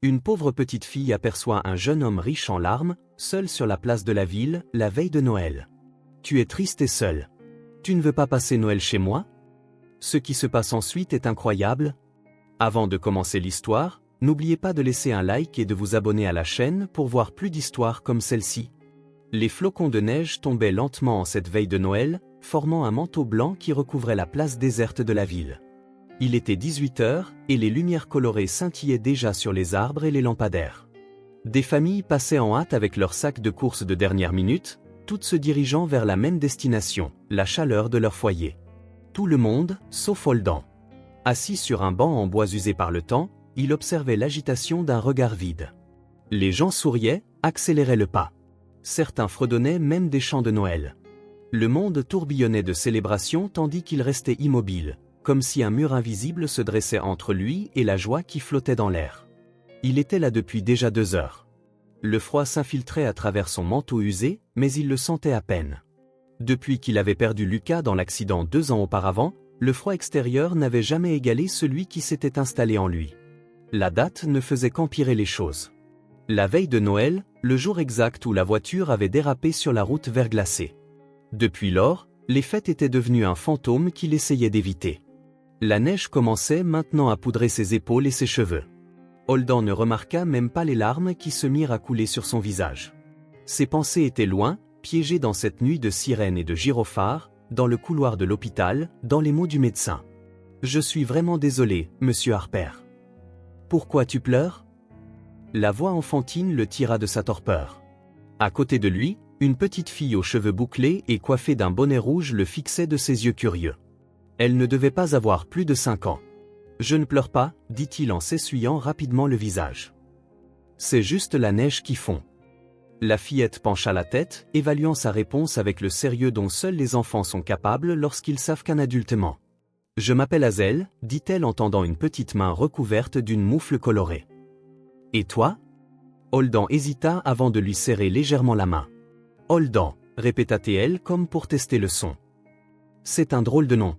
Une pauvre petite fille aperçoit un jeune homme riche en larmes, seul sur la place de la ville, la veille de Noël. Tu es triste et seul. Tu ne veux pas passer Noël chez moi? Ce qui se passe ensuite est incroyable. Avant de commencer l'histoire, n'oubliez pas de laisser un like et de vous abonner à la chaîne pour voir plus d'histoires comme celle-ci. Les flocons de neige tombaient lentement en cette veille de Noël, formant un manteau blanc qui recouvrait la place déserte de la ville. Il était 18 heures, et les lumières colorées scintillaient déjà sur les arbres et les lampadaires. Des familles passaient en hâte avec leurs sacs de courses de dernière minute, toutes se dirigeant vers la même destination, la chaleur de leur foyer. Tout le monde, sauf Holden. Assis sur un banc en bois usé par le temps, il observait l'agitation d'un regard vide. Les gens souriaient, accéléraient le pas. Certains fredonnaient même des chants de Noël. Le monde tourbillonnait de célébrations tandis qu'il restait immobile, comme si un mur invisible se dressait entre lui et la joie qui flottait dans l'air. Il était là depuis déjà 2 heures. Le froid s'infiltrait à travers son manteau usé, mais il le sentait à peine. Depuis qu'il avait perdu Lucas dans l'accident 2 ans auparavant, le froid extérieur n'avait jamais égalé celui qui s'était installé en lui. La date ne faisait qu'empirer les choses. La veille de Noël, le jour exact où la voiture avait dérapé sur la route verglacée. Depuis lors, les fêtes étaient devenues un fantôme qu'il essayait d'éviter. La neige commençait maintenant à poudrer ses épaules et ses cheveux. Holden ne remarqua même pas les larmes qui se mirent à couler sur son visage. Ses pensées étaient loin, piégées dans cette nuit de sirènes et de gyrophares, dans le couloir de l'hôpital, dans les mots du médecin. « Je suis vraiment désolé, monsieur Harper. »« Pourquoi tu pleures ?» La voix enfantine le tira de sa torpeur. À côté de lui, une petite fille aux cheveux bouclés et coiffée d'un bonnet rouge le fixait de ses yeux curieux. Elle ne devait pas avoir plus de 5 ans. « Je ne pleure pas, » dit-il en s'essuyant rapidement le visage. « C'est juste la neige qui fond. » La fillette pencha la tête, évaluant sa réponse avec le sérieux dont seuls les enfants sont capables lorsqu'ils savent qu'un adulte ment. « Je m'appelle Hazel, » dit-elle en tendant une petite main recouverte d'une moufle colorée. « Et toi ?» Holden hésita avant de lui serrer légèrement la main. « Holden, » répéta-t-elle comme pour tester le son. « C'est un drôle de nom. »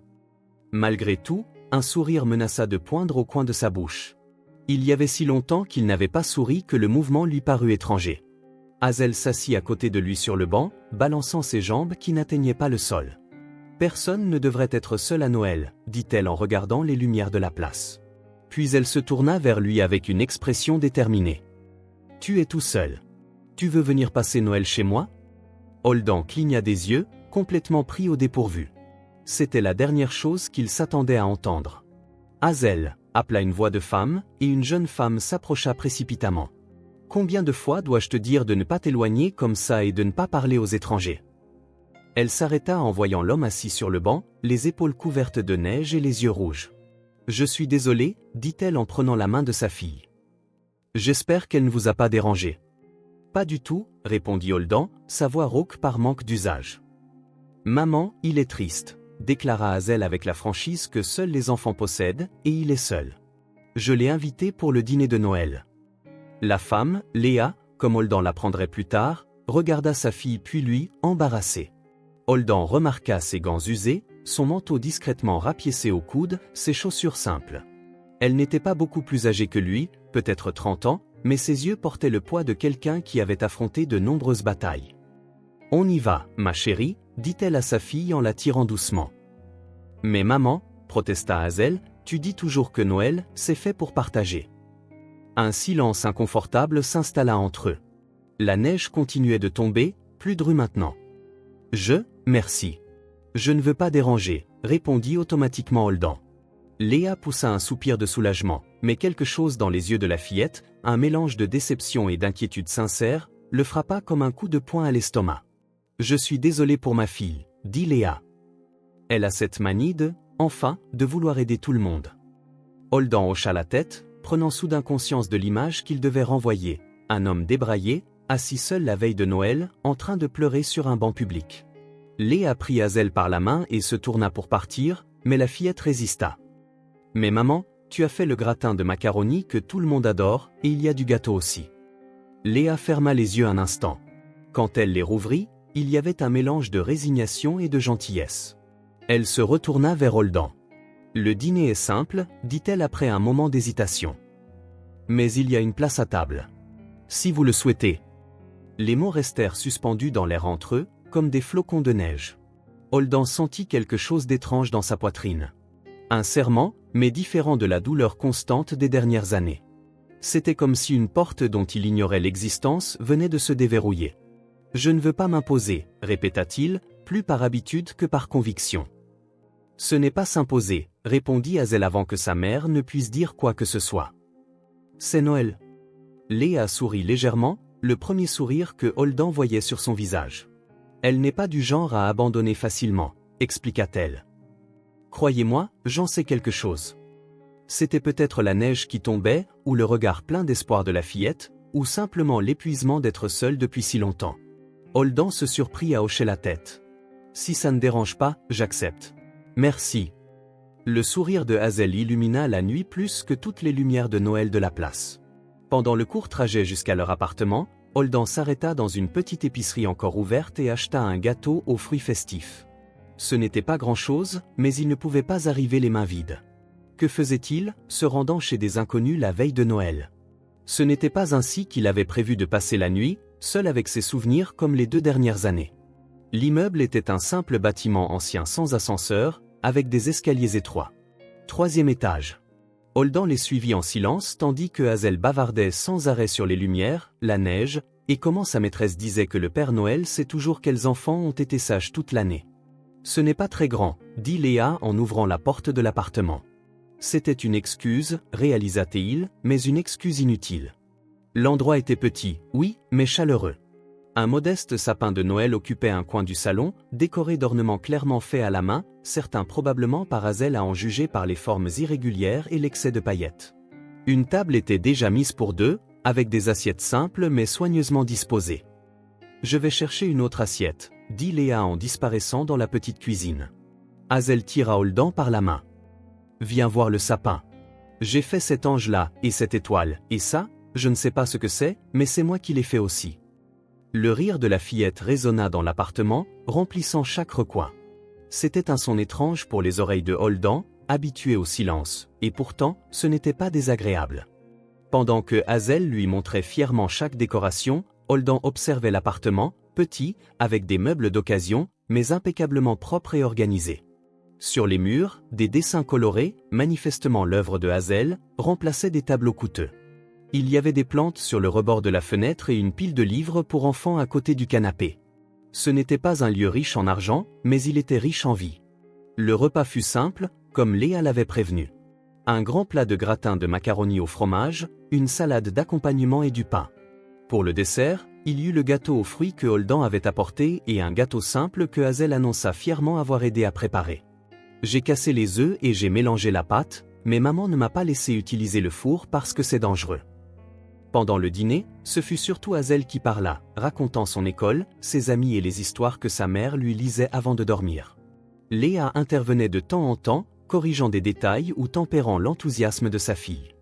Malgré tout, un sourire menaça de poindre au coin de sa bouche. Il y avait si longtemps qu'il n'avait pas souri que le mouvement lui parut étranger. Hazel s'assit à côté de lui sur le banc, balançant ses jambes qui n'atteignaient pas le sol. « Personne ne devrait être seul à Noël, » dit-elle en regardant les lumières de la place. Puis elle se tourna vers lui avec une expression déterminée. « Tu es tout seul. Tu veux venir passer Noël chez moi ?» Holden cligna des yeux, complètement pris au dépourvu. C'était la dernière chose qu'il s'attendait à entendre. « Hazel !» appela une voix de femme, et une jeune femme s'approcha précipitamment. « Combien de fois dois-je te dire de ne pas t'éloigner comme ça et de ne pas parler aux étrangers ?» Elle s'arrêta en voyant l'homme assis sur le banc, les épaules couvertes de neige et les yeux rouges. « Je suis désolée, » dit-elle en prenant la main de sa fille. « J'espère qu'elle ne vous a pas dérangé. »« Pas du tout, » répondit Holden, sa voix rauque par manque d'usage. « Maman, il est triste, » déclara Hazel avec la franchise que seuls les enfants possèdent, et il est seul. Je l'ai invité pour le dîner de Noël. La femme, Léa, comme Holden l'apprendrait plus tard, regarda sa fille puis lui, embarrassée. Holden remarqua ses gants usés, son manteau discrètement rapiécé au coude, ses chaussures simples. Elle n'était pas beaucoup plus âgée que lui, peut-être 30 ans, mais ses yeux portaient le poids de quelqu'un qui avait affronté de nombreuses batailles. « On y va, ma chérie », dit-elle à sa fille en la tirant doucement. « Mais maman, » protesta Hazel, « tu dis toujours que Noël, c'est fait pour partager. » Un silence inconfortable s'installa entre eux. La neige continuait de tomber, plus drue maintenant. « Merci. Je ne veux pas déranger, » répondit automatiquement Holden. Léa poussa un soupir de soulagement, mais quelque chose dans les yeux de la fillette, un mélange de déception et d'inquiétude sincère, le frappa comme un coup de poing à l'estomac. « Je suis désolé pour ma fille, » dit Léa. Elle a cette manie de vouloir aider tout le monde. Holden hocha la tête, prenant soudain conscience de l'image qu'il devait renvoyer, un homme débraillé, assis seul la veille de Noël, en train de pleurer sur un banc public. Léa prit Hazel par la main et se tourna pour partir, mais la fillette résista. « Mais maman, tu as fait le gratin de macaroni que tout le monde adore, et il y a du gâteau aussi. » Léa ferma les yeux un instant. Quand elle les rouvrit, il y avait un mélange de résignation et de gentillesse. Elle se retourna vers Holden. « Le dîner est simple, dit-elle après un moment d'hésitation. Mais il y a une place à table. Si vous le souhaitez. Les mots restèrent suspendus dans l'air entre eux, comme des flocons de neige. Holden sentit quelque chose d'étrange dans sa poitrine. Un serrement, mais différent de la douleur constante des dernières années. C'était comme si une porte dont il ignorait l'existence venait de se déverrouiller. « Je ne veux pas m'imposer », répéta-t-il, plus par habitude que par conviction. « Ce n'est pas s'imposer », répondit Hazel avant que sa mère ne puisse dire quoi que ce soit. « C'est Noël. » Léa sourit légèrement, le premier sourire que Holden voyait sur son visage. « Elle n'est pas du genre à abandonner facilement », expliqua-t-elle. « Croyez-moi, j'en sais quelque chose. » C'était peut-être la neige qui tombait, ou le regard plein d'espoir de la fillette, ou simplement l'épuisement d'être seul depuis si longtemps. Holden se surprit à hocher la tête. « Si ça ne dérange pas, j'accepte. »« Merci. » Le sourire de Hazel illumina la nuit plus que toutes les lumières de Noël de la place. Pendant le court trajet jusqu'à leur appartement, Holden s'arrêta dans une petite épicerie encore ouverte et acheta un gâteau aux fruits festifs. Ce n'était pas grand-chose, mais il ne pouvait pas arriver les mains vides. Que faisait-il, se rendant chez des inconnus la veille de Noël? Ce n'était pas ainsi qu'il avait prévu de passer la nuit, seul avec ses souvenirs comme les 2 dernières années. L'immeuble était un simple bâtiment ancien sans ascenseur, avec des escaliers étroits. 3e étage. Holden les suivit en silence tandis que Hazel bavardait sans arrêt sur les lumières, la neige, et comment sa maîtresse disait que le Père Noël sait toujours quels enfants ont été sages toute l'année. « Ce n'est pas très grand », dit Léa en ouvrant la porte de l'appartement. C'était une excuse, réalisa-t-il, mais une excuse inutile. L'endroit était petit, oui, mais chaleureux. Un modeste sapin de Noël occupait un coin du salon, décoré d'ornements clairement faits à la main, certains probablement par Hazel à en juger par les formes irrégulières et l'excès de paillettes. Une table était déjà mise pour 2, avec des assiettes simples mais soigneusement disposées. « Je vais chercher une autre assiette », dit Léa en disparaissant dans la petite cuisine. Hazel tira Holden par la main. « Viens voir le sapin. J'ai fait cet ange-là, et cette étoile, et ça, je ne sais pas ce que c'est, mais c'est moi qui l'ai fait aussi. » Le rire de la fillette résonna dans l'appartement, remplissant chaque recoin. C'était un son étrange pour les oreilles de Holden, habitué au silence, et pourtant, ce n'était pas désagréable. Pendant que Hazel lui montrait fièrement chaque décoration, Holden observait l'appartement, petit, avec des meubles d'occasion, mais impeccablement propres et organisés. Sur les murs, des dessins colorés, manifestement l'œuvre de Hazel, remplaçaient des tableaux coûteux. Il y avait des plantes sur le rebord de la fenêtre et une pile de livres pour enfants à côté du canapé. Ce n'était pas un lieu riche en argent, mais il était riche en vie. Le repas fut simple, comme Léa l'avait prévenu. Un grand plat de gratin de macaroni au fromage, une salade d'accompagnement et du pain. Pour le dessert, il y eut le gâteau aux fruits que Holden avait apporté et un gâteau simple que Hazel annonça fièrement avoir aidé à préparer. « J'ai cassé les œufs et j'ai mélangé la pâte, mais maman ne m'a pas laissé utiliser le four parce que c'est dangereux. » Pendant le dîner, ce fut surtout Hazel qui parla, racontant son école, ses amis et les histoires que sa mère lui lisait avant de dormir. Léa intervenait de temps en temps, corrigeant des détails ou tempérant l'enthousiasme de sa fille.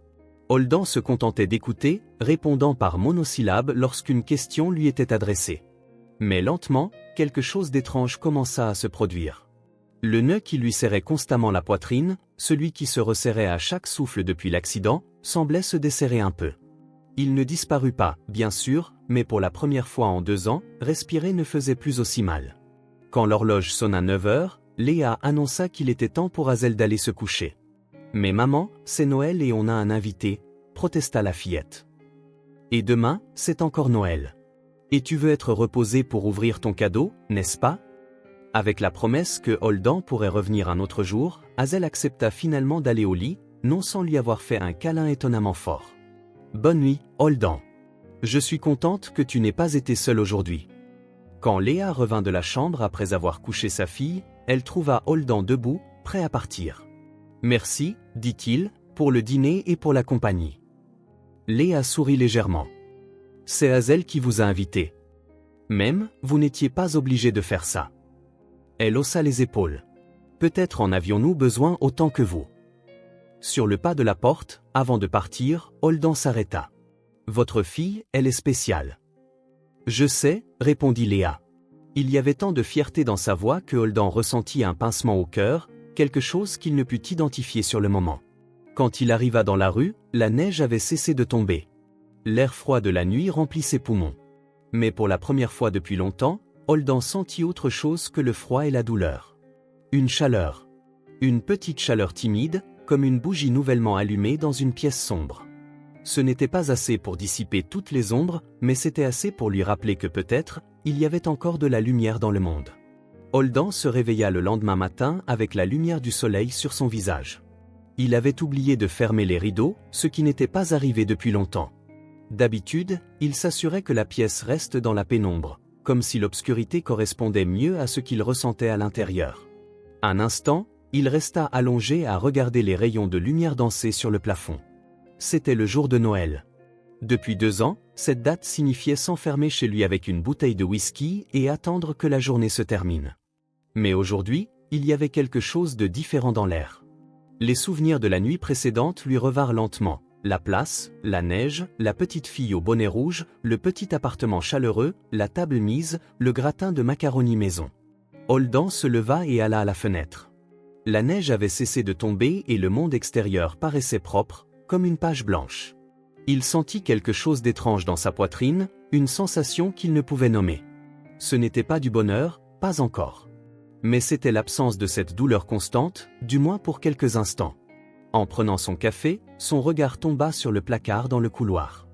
Holden se contentait d'écouter, répondant par monosyllabes lorsqu'une question lui était adressée. Mais lentement, quelque chose d'étrange commença à se produire. Le nœud qui lui serrait constamment la poitrine, celui qui se resserrait à chaque souffle depuis l'accident, semblait se desserrer un peu. Il ne disparut pas, bien sûr, mais pour la première fois en 2 ans, respirer ne faisait plus aussi mal. Quand l'horloge sonna 9 heures, Léa annonça qu'il était temps pour Hazel d'aller se coucher. « Mais maman, c'est Noël et on a un invité », protesta la fillette. « Et demain, c'est encore Noël. Et tu veux être reposée pour ouvrir ton cadeau, n'est-ce pas ?» Avec la promesse que Holden pourrait revenir un autre jour, Hazel accepta finalement d'aller au lit, non sans lui avoir fait un câlin étonnamment fort. « Bonne nuit, Holden. Je suis contente que tu n'aies pas été seule aujourd'hui. » Quand Léa revint de la chambre après avoir couché sa fille, elle trouva Holden debout, prêt à partir. « Merci, dit-il, pour le dîner et pour la compagnie. » Léa sourit légèrement. « C'est Hazel qui vous a invité. Même, vous n'étiez pas obligé de faire ça. » Elle haussa les épaules. « Peut-être en avions-nous besoin autant que vous. » Sur le pas de la porte, avant de partir, Holden s'arrêta. « Votre fille, elle est spéciale. »« Je sais, » répondit Léa. Il y avait tant de fierté dans sa voix que Holden ressentit un pincement au cœur, quelque chose qu'il ne put identifier sur le moment. Quand il arriva dans la rue, la neige avait cessé de tomber. L'air froid de la nuit remplit ses poumons. Mais pour la première fois depuis longtemps, Holden sentit autre chose que le froid et la douleur. Une chaleur. Une petite chaleur timide, comme une bougie nouvellement allumée dans une pièce sombre. Ce n'était pas assez pour dissiper toutes les ombres, mais c'était assez pour lui rappeler que peut-être, il y avait encore de la lumière dans le monde. Holden se réveilla le lendemain matin avec la lumière du soleil sur son visage. Il avait oublié de fermer les rideaux, ce qui n'était pas arrivé depuis longtemps. D'habitude, il s'assurait que la pièce reste dans la pénombre, comme si l'obscurité correspondait mieux à ce qu'il ressentait à l'intérieur. Un instant, il resta allongé à regarder les rayons de lumière danser sur le plafond. C'était le jour de Noël. Depuis 2 ans, cette date signifiait s'enfermer chez lui avec une bouteille de whisky et attendre que la journée se termine. Mais aujourd'hui, il y avait quelque chose de différent dans l'air. Les souvenirs de la nuit précédente lui revinrent lentement. La place, la neige, la petite fille au bonnet rouge, le petit appartement chaleureux, la table mise, le gratin de macaroni maison. Holden se leva et alla à la fenêtre. La neige avait cessé de tomber et le monde extérieur paraissait propre, comme une page blanche. Il sentit quelque chose d'étrange dans sa poitrine, une sensation qu'il ne pouvait nommer. Ce n'était pas du bonheur, pas encore. Mais c'était l'absence de cette douleur constante, du moins pour quelques instants. En prenant son café, son regard tomba sur le placard dans le couloir.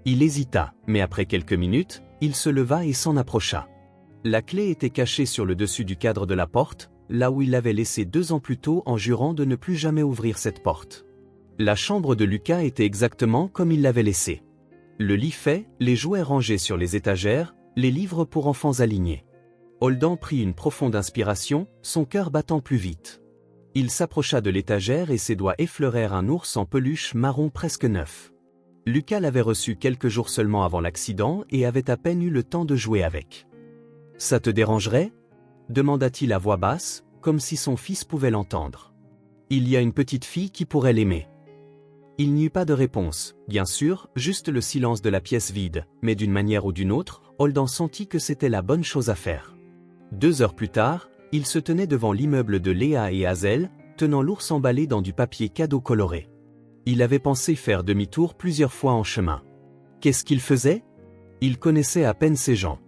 Il hésita, mais après quelques minutes, il se leva et s'en approcha. La clé était cachée sur le dessus du cadre de la porte, là où il l'avait laissée 2 ans plus tôt en jurant de ne plus jamais ouvrir cette porte. La chambre de Lucas était exactement comme il l'avait laissée. Le lit fait, les jouets rangés sur les étagères, les livres pour enfants alignés. Holden prit une profonde inspiration, son cœur battant plus vite. Il s'approcha de l'étagère et ses doigts effleurèrent un ours en peluche marron presque neuf. Lucas l'avait reçu quelques jours seulement avant l'accident et avait à peine eu le temps de jouer avec. « Ça te dérangerait » demanda-t-il à voix basse, comme si son fils pouvait l'entendre. « Il y a une petite fille qui pourrait l'aimer. » Il n'y eut pas de réponse, bien sûr, juste le silence de la pièce vide, mais d'une manière ou d'une autre, Holden sentit que c'était la bonne chose à faire. 2 heures plus tard, il se tenait devant l'immeuble de Léa et Hazel, tenant l'ours emballé dans du papier cadeau coloré. Il avait pensé faire demi-tour plusieurs fois en chemin. Qu'est-ce qu'il faisait? Il connaissait à peine ces gens.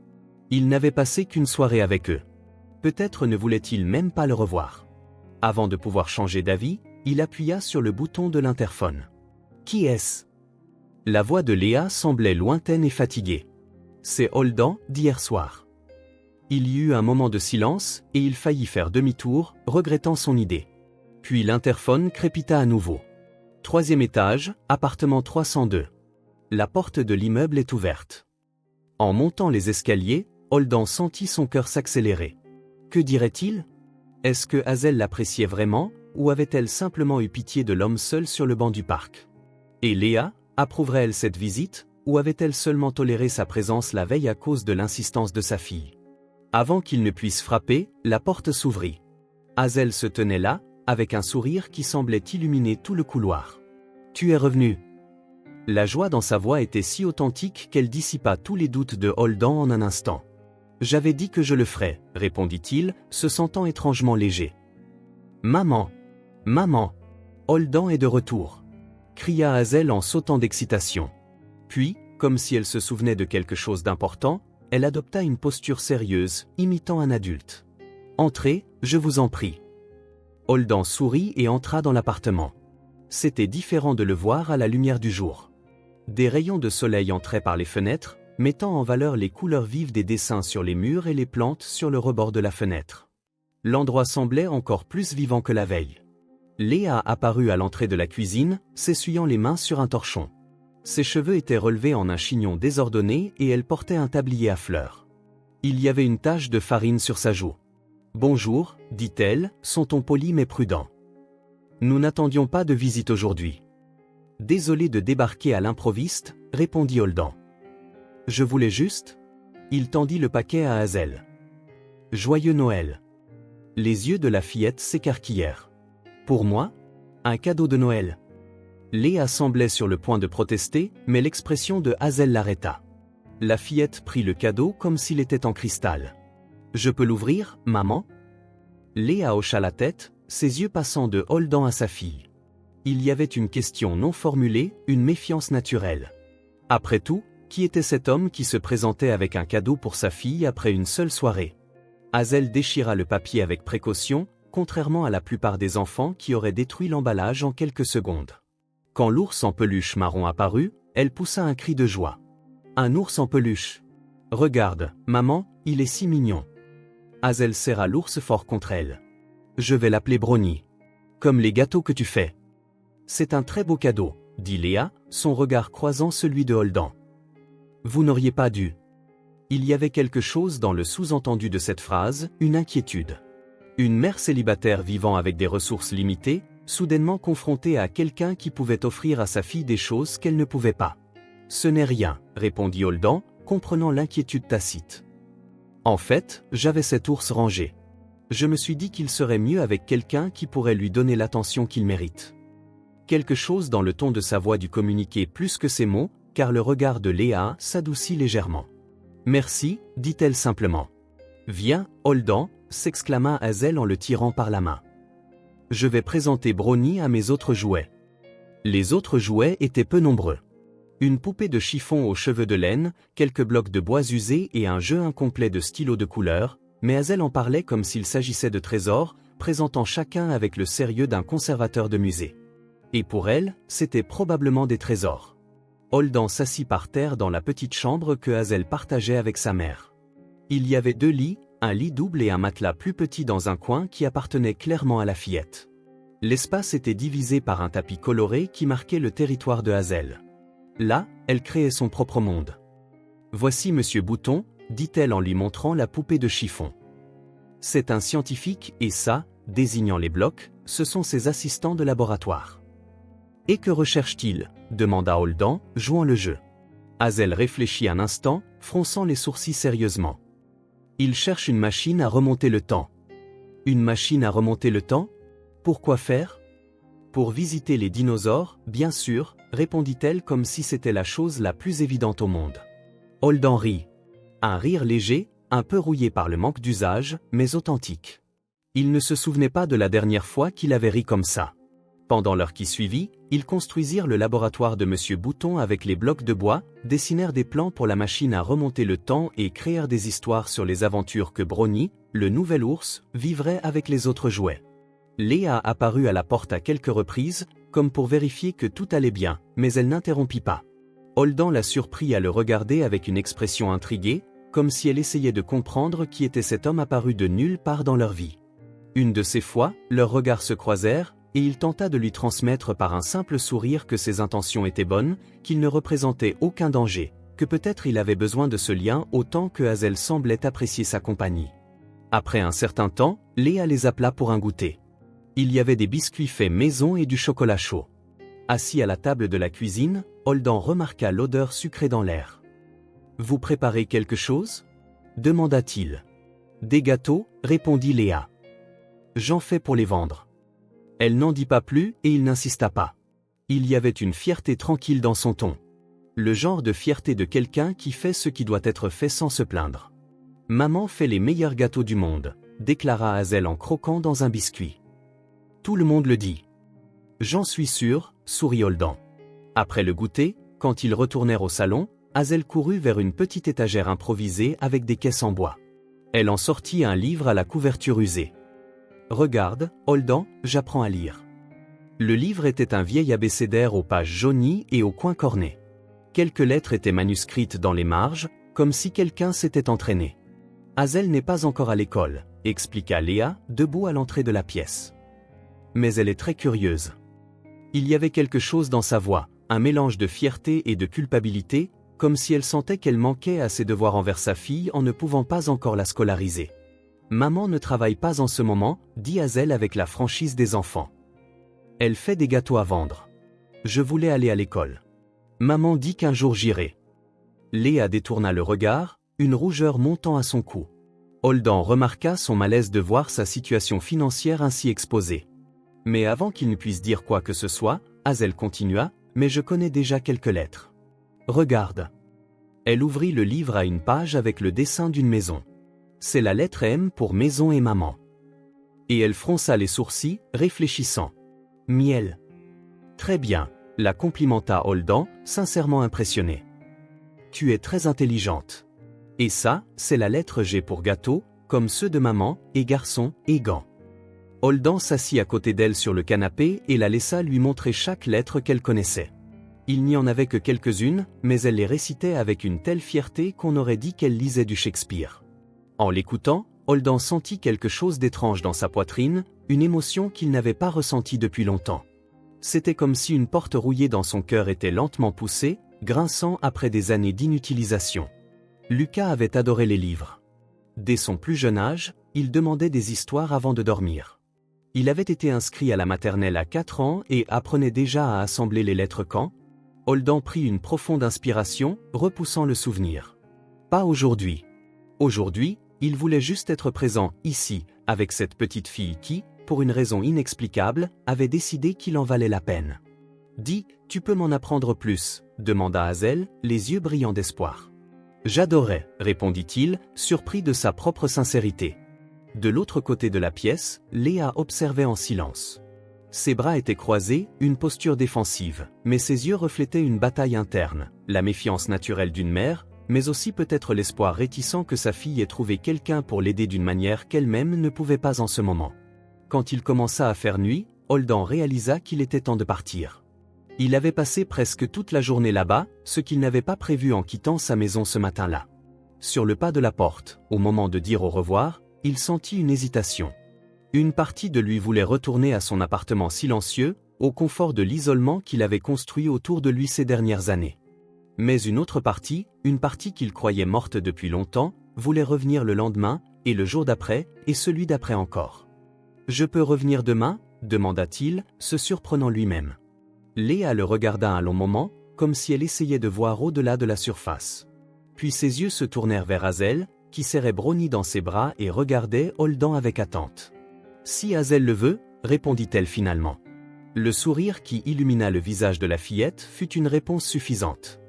Il n'avait passé qu'une soirée avec eux. Peut-être ne voulait-il même pas le revoir. Avant de pouvoir changer d'avis, il appuya sur le bouton de l'interphone. Qui est-ce? La voix de Léa semblait lointaine et fatiguée. C'est Holden, d'hier soir. Il y eut un moment de silence, et il faillit faire demi-tour, regrettant son idée. Puis l'interphone crépita à nouveau. 3e étage, appartement 302. La porte de l'immeuble est ouverte. En montant les escaliers, Holden sentit son cœur s'accélérer. Que dirait-il? Est-ce que Hazel l'appréciait vraiment, ou avait-elle simplement eu pitié de l'homme seul sur le banc du parc? Et Léa, approuverait-elle cette visite, ou avait-elle seulement toléré sa présence la veille à cause de l'insistance de sa fille? Avant qu'il ne puisse frapper, la porte s'ouvrit. Hazel se tenait là, avec un sourire qui semblait illuminer tout le couloir. « Tu es revenu !» La joie dans sa voix était si authentique qu'elle dissipa tous les doutes de Holden en un instant. « J'avais dit que je le ferais, » répondit-il, se sentant étrangement léger. « Maman! Maman! Holden est de retour !» cria Hazel en sautant d'excitation. Puis, comme si elle se souvenait de quelque chose d'important, elle adopta une posture sérieuse, imitant un adulte. « Entrez, je vous en prie. » Holden sourit et entra dans l'appartement. C'était différent de le voir à la lumière du jour. Des rayons de soleil entraient par les fenêtres, mettant en valeur les couleurs vives des dessins sur les murs et les plantes sur le rebord de la fenêtre. L'endroit semblait encore plus vivant que la veille. Léa apparut à l'entrée de la cuisine, s'essuyant les mains sur un torchon. Ses cheveux étaient relevés en un chignon désordonné et elle portait un tablier à fleurs. Il y avait une tache de farine sur sa joue. « Bonjour, dit-elle, son ton poli mais prudent. Nous n'attendions pas de visite aujourd'hui. » Désolé de débarquer à l'improviste, répondit Holden. « Je voulais juste... » Il tendit le paquet à Hazel. « Joyeux Noël. » Les yeux de la fillette s'écarquillèrent. « Pour moi? Un cadeau de Noël. » Léa semblait sur le point de protester, mais l'expression de Hazel l'arrêta. La fillette prit le cadeau comme s'il était en cristal. « Je peux l'ouvrir, maman ?» Léa hocha la tête, ses yeux passant de Holden à sa fille. Il y avait une question non formulée, une méfiance naturelle. Après tout, qui était cet homme qui se présentait avec un cadeau pour sa fille après une seule soirée? Hazel déchira le papier avec précaution, contrairement à la plupart des enfants qui auraient détruit l'emballage en quelques secondes. Quand l'ours en peluche marron apparut, elle poussa un cri de joie. Un ours en peluche. Regarde, maman, il est si mignon. Hazel serra l'ours fort contre elle. Je vais l'appeler Brownie. Comme les gâteaux que tu fais. C'est un très beau cadeau, dit Léa, son regard croisant celui de Holden. Vous n'auriez pas dû. Il y avait quelque chose dans le sous-entendu de cette phrase, une inquiétude. Une mère célibataire vivant avec des ressources limitées, soudainement confrontée à quelqu'un qui pouvait offrir à sa fille des choses qu'elle ne pouvait pas. Ce n'est rien, répondit Holden, comprenant l'inquiétude tacite. En fait, j'avais cet ours rangé. Je me suis dit qu'il serait mieux avec quelqu'un qui pourrait lui donner l'attention qu'il mérite. Quelque chose dans le ton de sa voix dut communiquer plus que ses mots, car le regard de Léa s'adoucit légèrement. Merci, dit-elle simplement. Viens, Holden, s'exclama Hazel en le tirant par la main. Je vais présenter Brownie à mes autres jouets. Les autres jouets étaient peu nombreux. Une poupée de chiffon aux cheveux de laine, quelques blocs de bois usés et un jeu incomplet de stylos de couleur, mais Hazel en parlait comme s'il s'agissait de trésors, présentant chacun avec le sérieux d'un conservateur de musée. Et pour elle, c'était probablement des trésors. Holden s'assit par terre dans la petite chambre que Hazel partageait avec sa mère. Il y avait 2 lits, un lit double et un matelas plus petit dans un coin qui appartenait clairement à la fillette. L'espace était divisé par un tapis coloré qui marquait le territoire de Hazel. Là, elle créait son propre monde. Voici Monsieur Bouton, dit-elle en lui montrant la poupée de chiffon. C'est un scientifique et ça, désignant les blocs, ce sont ses assistants de laboratoire. Et que recherche-t-il? Demanda Holden, jouant le jeu. Hazel réfléchit un instant, fronçant les sourcils sérieusement. Il cherche une machine à remonter le temps. Une machine à remonter le temps? Pourquoi faire? Pour visiter les dinosaures, bien sûr, répondit-elle comme si c'était la chose la plus évidente au monde. Holden rit. Un rire léger, un peu rouillé par le manque d'usage, mais authentique. Il ne se souvenait pas de la dernière fois qu'il avait ri comme ça. Pendant l'heure qui suivit, ils construisirent le laboratoire de Monsieur Bouton avec les blocs de bois, dessinèrent des plans pour la machine à remonter le temps et créèrent des histoires sur les aventures que Brownie, le nouvel ours, vivrait avec les autres jouets. Léa apparut à la porte à quelques reprises, comme pour vérifier que tout allait bien, mais elle n'interrompit pas. Holden la surprit à le regarder avec une expression intriguée, comme si elle essayait de comprendre qui était cet homme apparu de nulle part dans leur vie. Une de ces fois, leurs regards se croisèrent, et il tenta de lui transmettre par un simple sourire que ses intentions étaient bonnes, qu'il ne représentait aucun danger, que peut-être il avait besoin de ce lien autant que Hazel semblait apprécier sa compagnie. Après un certain temps, Léa les appela pour un goûter. Il y avait des biscuits faits maison et du chocolat chaud. Assis à la table de la cuisine, Holden remarqua l'odeur sucrée dans l'air. « Vous préparez quelque chose » demanda-t-il. « Des gâteaux » répondit Léa. « J'en fais pour les vendre. » Elle n'en dit pas plus et il n'insista pas. Il y avait une fierté tranquille dans son ton. Le genre de fierté de quelqu'un qui fait ce qui doit être fait sans se plaindre. « Maman fait les meilleurs gâteaux du monde » déclara Hazel en croquant dans un biscuit. Tout le monde le dit. J'en suis sûr, sourit Holden. Après le goûter, quand ils retournèrent au salon, Hazel courut vers une petite étagère improvisée avec des caisses en bois. Elle en sortit un livre à la couverture usée. Regarde, Holden, j'apprends à lire. Le livre était un vieil abécédaire aux pages jaunies et aux coins cornés. Quelques lettres étaient manuscrites dans les marges, comme si quelqu'un s'était entraîné. Hazel n'est pas encore à l'école, expliqua Léa, debout à l'entrée de la pièce. Mais elle est très curieuse. Il y avait quelque chose dans sa voix, un mélange de fierté et de culpabilité, comme si elle sentait qu'elle manquait à ses devoirs envers sa fille en ne pouvant pas encore la scolariser. Maman ne travaille pas en ce moment, dit Hazel avec la franchise des enfants. Elle fait des gâteaux à vendre. Je voulais aller à l'école. Maman dit qu'un jour j'irai. Léa détourna le regard, une rougeur montant à son cou. Holden remarqua son malaise de voir sa situation financière ainsi exposée. Mais avant qu'il ne puisse dire quoi que ce soit, Hazel continua, mais je connais déjà quelques lettres. Regarde. Elle ouvrit le livre à une page avec le dessin d'une maison. C'est la lettre M pour maison et maman. Et elle fronça les sourcils, réfléchissant. Miel. Très bien, la complimenta Holdan, sincèrement impressionné. Tu es très intelligente. Et ça, c'est la lettre G pour gâteau, comme ceux de maman, et garçon, et gants. Holdan s'assit à côté d'elle sur le canapé et la laissa lui montrer chaque lettre qu'elle connaissait. Il n'y en avait que quelques-unes, mais elle les récitait avec une telle fierté qu'on aurait dit qu'elle lisait du Shakespeare. En l'écoutant, Holdan sentit quelque chose d'étrange dans sa poitrine, une émotion qu'il n'avait pas ressentie depuis longtemps. C'était comme si une porte rouillée dans son cœur était lentement poussée, grinçant après des années d'inutilisation. Lucas avait adoré les livres. Dès son plus jeune âge, il demandait des histoires avant de dormir. Il avait été inscrit à la maternelle à 4 ans et apprenait déjà à assembler les lettres quand Holdan prit une profonde inspiration, repoussant le souvenir. Pas aujourd'hui. Aujourd'hui, il voulait juste être présent, ici, avec cette petite fille qui, pour une raison inexplicable, avait décidé qu'il en valait la peine. « Dis, tu peux m'en apprendre plus ?» demanda Hazel, les yeux brillants d'espoir. « J'adorais » répondit-il, surpris de sa propre sincérité. De l'autre côté de la pièce, Léa observait en silence. Ses bras étaient croisés, une posture défensive, mais ses yeux reflétaient une bataille interne, la méfiance naturelle d'une mère, mais aussi peut-être l'espoir réticent que sa fille ait trouvé quelqu'un pour l'aider d'une manière qu'elle-même ne pouvait pas en ce moment. Quand il commença à faire nuit, Holdan réalisa qu'il était temps de partir. Il avait passé presque toute la journée là-bas, ce qu'il n'avait pas prévu en quittant sa maison ce matin-là. Sur le pas de la porte, au moment de dire au revoir, il sentit une hésitation. Une partie de lui voulait retourner à son appartement silencieux, au confort de l'isolement qu'il avait construit autour de lui ces dernières années. Mais une autre partie, une partie qu'il croyait morte depuis longtemps, voulait revenir le lendemain, et le jour d'après, et celui d'après encore. « Je peux revenir demain ?» demanda-t-il, se surprenant lui-même. Léa le regarda un long moment, comme si elle essayait de voir au-delà de la surface. Puis ses yeux se tournèrent vers Hazel, qui serrait Brownie dans ses bras et regardait Holdan avec attente. « Si Hazel le veut, répondit-elle finalement. Le sourire qui illumina le visage de la fillette fut une réponse suffisante.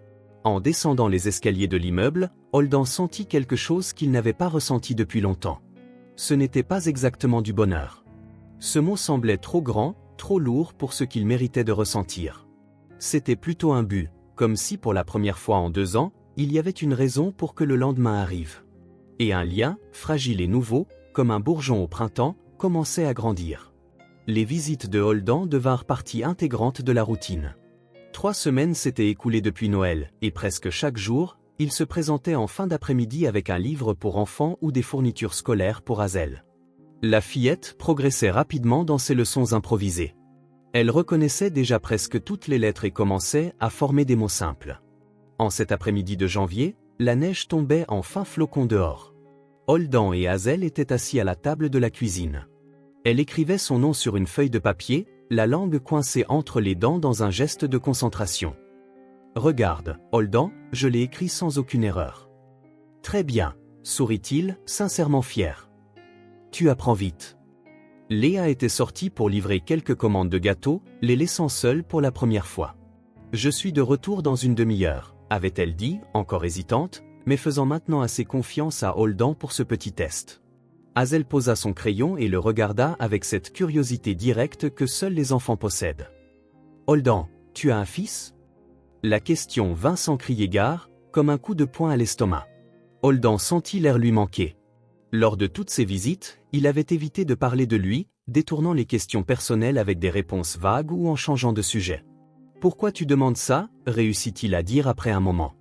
En descendant les escaliers de l'immeuble, Holdan sentit quelque chose qu'il n'avait pas ressenti depuis longtemps. Ce n'était pas exactement du bonheur. Ce mot semblait trop grand, trop lourd pour ce qu'il méritait de ressentir. C'était plutôt un but, comme si pour la première fois en 2 ans, il y avait une raison pour que le lendemain arrive. Et un lien, fragile et nouveau, comme un bourgeon au printemps, commençait à grandir. Les visites de Holdan devinrent partie intégrante de la routine. 3 semaines s'étaient écoulées depuis Noël, et presque chaque jour, il se présentait en fin d'après-midi avec un livre pour enfants ou des fournitures scolaires pour Hazel. La fillette progressait rapidement dans ses leçons improvisées. Elle reconnaissait déjà presque toutes les lettres et commençait à former des mots simples. En cet après-midi de janvier, la neige tombait en fins flocons dehors. Holdan et Hazel étaient assis à la table de la cuisine. Elle écrivait son nom sur une feuille de papier, la langue coincée entre les dents dans un geste de concentration. « Regarde, Holdan, je l'ai écrit sans aucune erreur. »« Très bien, » sourit-il, sincèrement fier. « Tu apprends vite. » Léa était sortie pour livrer quelques commandes de gâteaux, les laissant seuls pour la première fois. « Je suis de retour dans une demi-heure, » avait-elle dit, encore hésitante, mais faisant maintenant assez confiance à Holdan pour ce petit test. Hazel posa son crayon et le regarda avec cette curiosité directe que seuls les enfants possèdent. « Holdan, tu as un fils ?» La question vint sans crier gare, comme un coup de poing à l'estomac. Holdan sentit l'air lui manquer. Lors de toutes ses visites, il avait évité de parler de lui, détournant les questions personnelles avec des réponses vagues ou en changeant de sujet. « Pourquoi tu demandes ça ?» réussit-il à dire après un moment.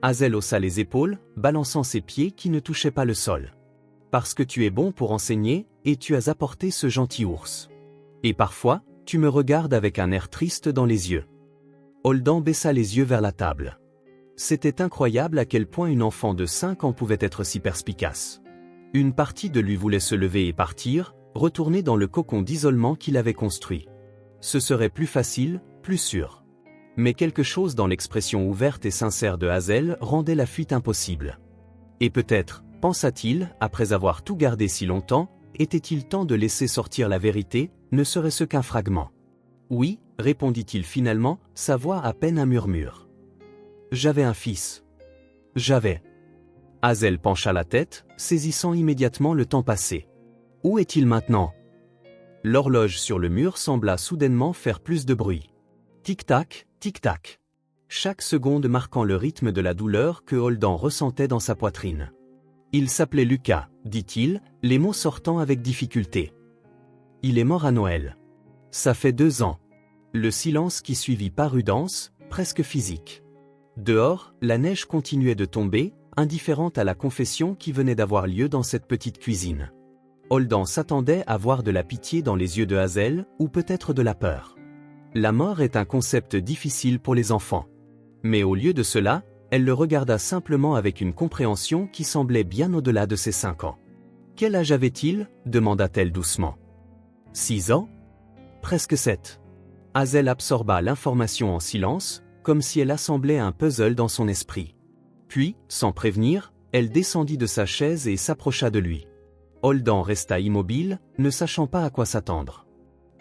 Hazel haussa les épaules, balançant ses pieds qui ne touchaient pas le sol. « Parce que tu es bon pour enseigner, et tu as apporté ce gentil ours. Et parfois, tu me regardes avec un air triste dans les yeux. » Holdan baissa les yeux vers la table. C'était incroyable à quel point une enfant de 5 ans pouvait être si perspicace. Une partie de lui voulait se lever et partir, retourner dans le cocon d'isolement qu'il avait construit. Ce serait plus facile, plus sûr. Mais quelque chose dans l'expression ouverte et sincère de Hazel rendait la fuite impossible. Et peut-être, pensa-t-il, après avoir tout gardé si longtemps, était-il temps de laisser sortir la vérité, ne serait-ce qu'un fragment. « Oui », répondit-il finalement, sa voix à peine un murmure. « J'avais un fils. J'avais. » Hazel pencha la tête, saisissant immédiatement le temps passé. « Où est-il maintenant ?» L'horloge sur le mur sembla soudainement faire plus de bruit. Tic-tac, tic-tac. Chaque seconde marquant le rythme de la douleur que Holden ressentait dans sa poitrine. Il s'appelait Lucas, dit-il, les mots sortant avec difficulté. Il est mort à Noël. Ça fait 2 ans. Le silence qui suivit parut dense, presque physique. Dehors, la neige continuait de tomber, indifférente à la confession qui venait d'avoir lieu dans cette petite cuisine. Holden s'attendait à voir de la pitié dans les yeux de Hazel, ou peut-être de la peur. La mort est un concept difficile pour les enfants. Mais au lieu de cela, elle le regarda simplement avec une compréhension qui semblait bien au-delà de ses 5 ans. « Quel âge avait-il » demanda-t-elle doucement. « 6 ans ?»« Presque 7. » Hazel absorba l'information en silence, comme si elle assemblait un puzzle dans son esprit. Puis, sans prévenir, elle descendit de sa chaise et s'approcha de lui. Holden resta immobile, ne sachant pas à quoi s'attendre.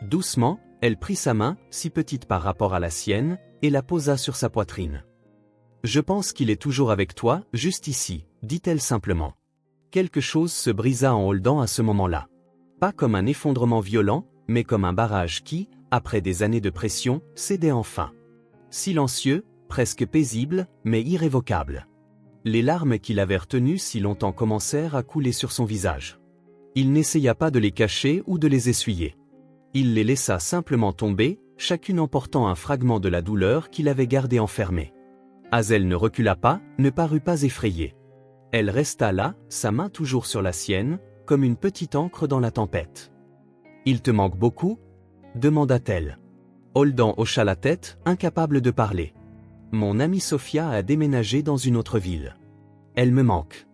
Doucement, elle prit sa main, si petite par rapport à la sienne, et la posa sur sa poitrine. « Je pense qu'il est toujours avec toi, juste ici, » dit-elle simplement. Quelque chose se brisa en Holden à ce moment-là. Pas comme un effondrement violent, mais comme un barrage qui, après des années de pression, cédait enfin. Silencieux, presque paisible, mais irrévocable. Les larmes qu'il avait retenues si longtemps commencèrent à couler sur son visage. Il n'essaya pas de les cacher ou de les essuyer. Il les laissa simplement tomber, chacune emportant un fragment de la douleur qu'il avait gardé enfermé. Hazel ne recula pas, ne parut pas effrayée. Elle resta là, sa main toujours sur la sienne, comme une petite ancre dans la tempête. « Il te manque beaucoup » demanda-t-elle. Holden hocha la tête, incapable de parler. « Mon amie Sophia a déménagé dans une autre ville. Elle me manque.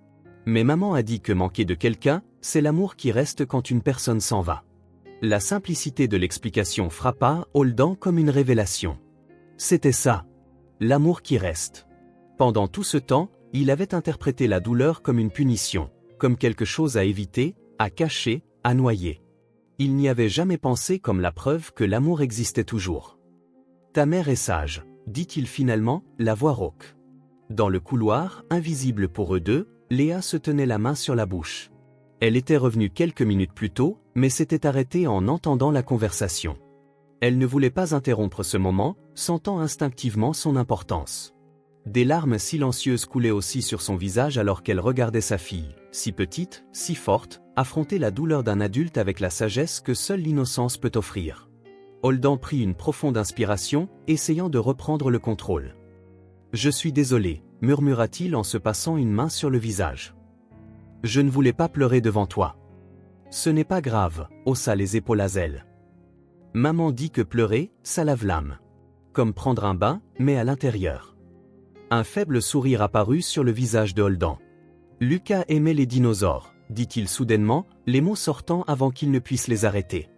Mais maman a dit que manquer de quelqu'un, c'est l'amour qui reste quand une personne s'en va. » La simplicité de l'explication frappa Holden comme une révélation. C'était ça. L'amour qui reste. Pendant tout ce temps, il avait interprété la douleur comme une punition, comme quelque chose à éviter, à cacher, à noyer. Il n'y avait jamais pensé comme la preuve que l'amour existait toujours. « Ta mère est sage », dit-il finalement, la voix rauque. Dans le couloir, invisible pour eux deux, Léa se tenait la main sur la bouche. Elle était revenue quelques minutes plus tôt, mais s'était arrêtée en entendant la conversation. Elle ne voulait pas interrompre ce moment, sentant instinctivement son importance. Des larmes silencieuses coulaient aussi sur son visage alors qu'elle regardait sa fille, si petite, si forte, affronter la douleur d'un adulte avec la sagesse que seule l'innocence peut offrir. Holden prit une profonde inspiration, essayant de reprendre le contrôle. « Je suis désolé » murmura-t-il en se passant une main sur le visage. « Je ne voulais pas pleurer devant toi. »« Ce n'est pas grave » haussa les épaules Hazel. « Maman dit que pleurer, ça lave l'âme. Comme prendre un bain, mais à l'intérieur. » Un faible sourire apparut sur le visage de Holden. « Lucas aimait les dinosaures » dit-il soudainement, les mots sortant avant qu'il ne puisse les arrêter.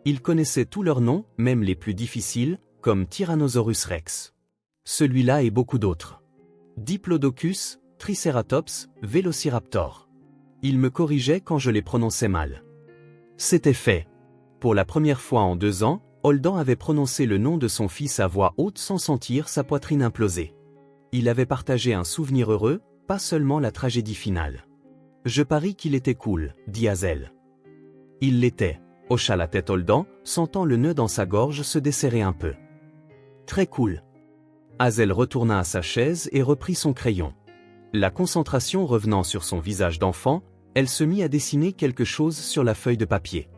Il connaissait tous leurs noms, même les plus difficiles, comme Tyrannosaurus rex. Celui-là et beaucoup d'autres. Diplodocus, Triceratops, Vélociraptor. Il me corrigeait quand je les prononçais mal. C'était fait. Pour la première fois en 2 ans, Holden avait prononcé le nom de son fils à voix haute sans sentir sa poitrine imploser. Il avait partagé un souvenir heureux, pas seulement la tragédie finale. « Je parie qu'il était cool » dit Hazel. « Il l'était » hocha la tête Holden, sentant le nœud dans sa gorge se desserrer un peu. « Très cool » Hazel retourna à sa chaise et reprit son crayon. La concentration revenant sur son visage d'enfant, elle se mit à dessiner quelque chose sur la feuille de papier.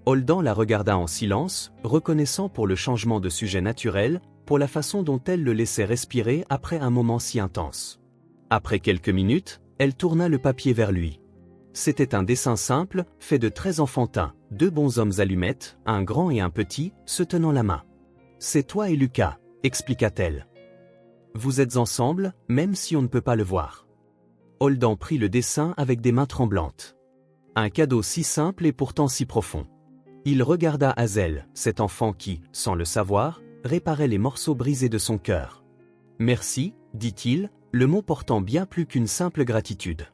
Holden la regarda en silence, reconnaissant pour le changement de sujet naturel, pour la façon dont elle le laissait respirer après un moment si intense. Après quelques minutes, elle tourna le papier vers lui. C'était un dessin simple, fait de traits enfantins, 2 bonshommes allumettes, un grand et un petit, se tenant la main. « C'est toi et Lucas » expliqua-t-elle. « Vous êtes ensemble, même si on ne peut pas le voir. » Holden prit le dessin avec des mains tremblantes. Un cadeau si simple et pourtant si profond. Il regarda Hazel, cet enfant qui, sans le savoir, réparait les morceaux brisés de son cœur. « Merci » dit-il, le mot portant bien plus qu'une simple gratitude.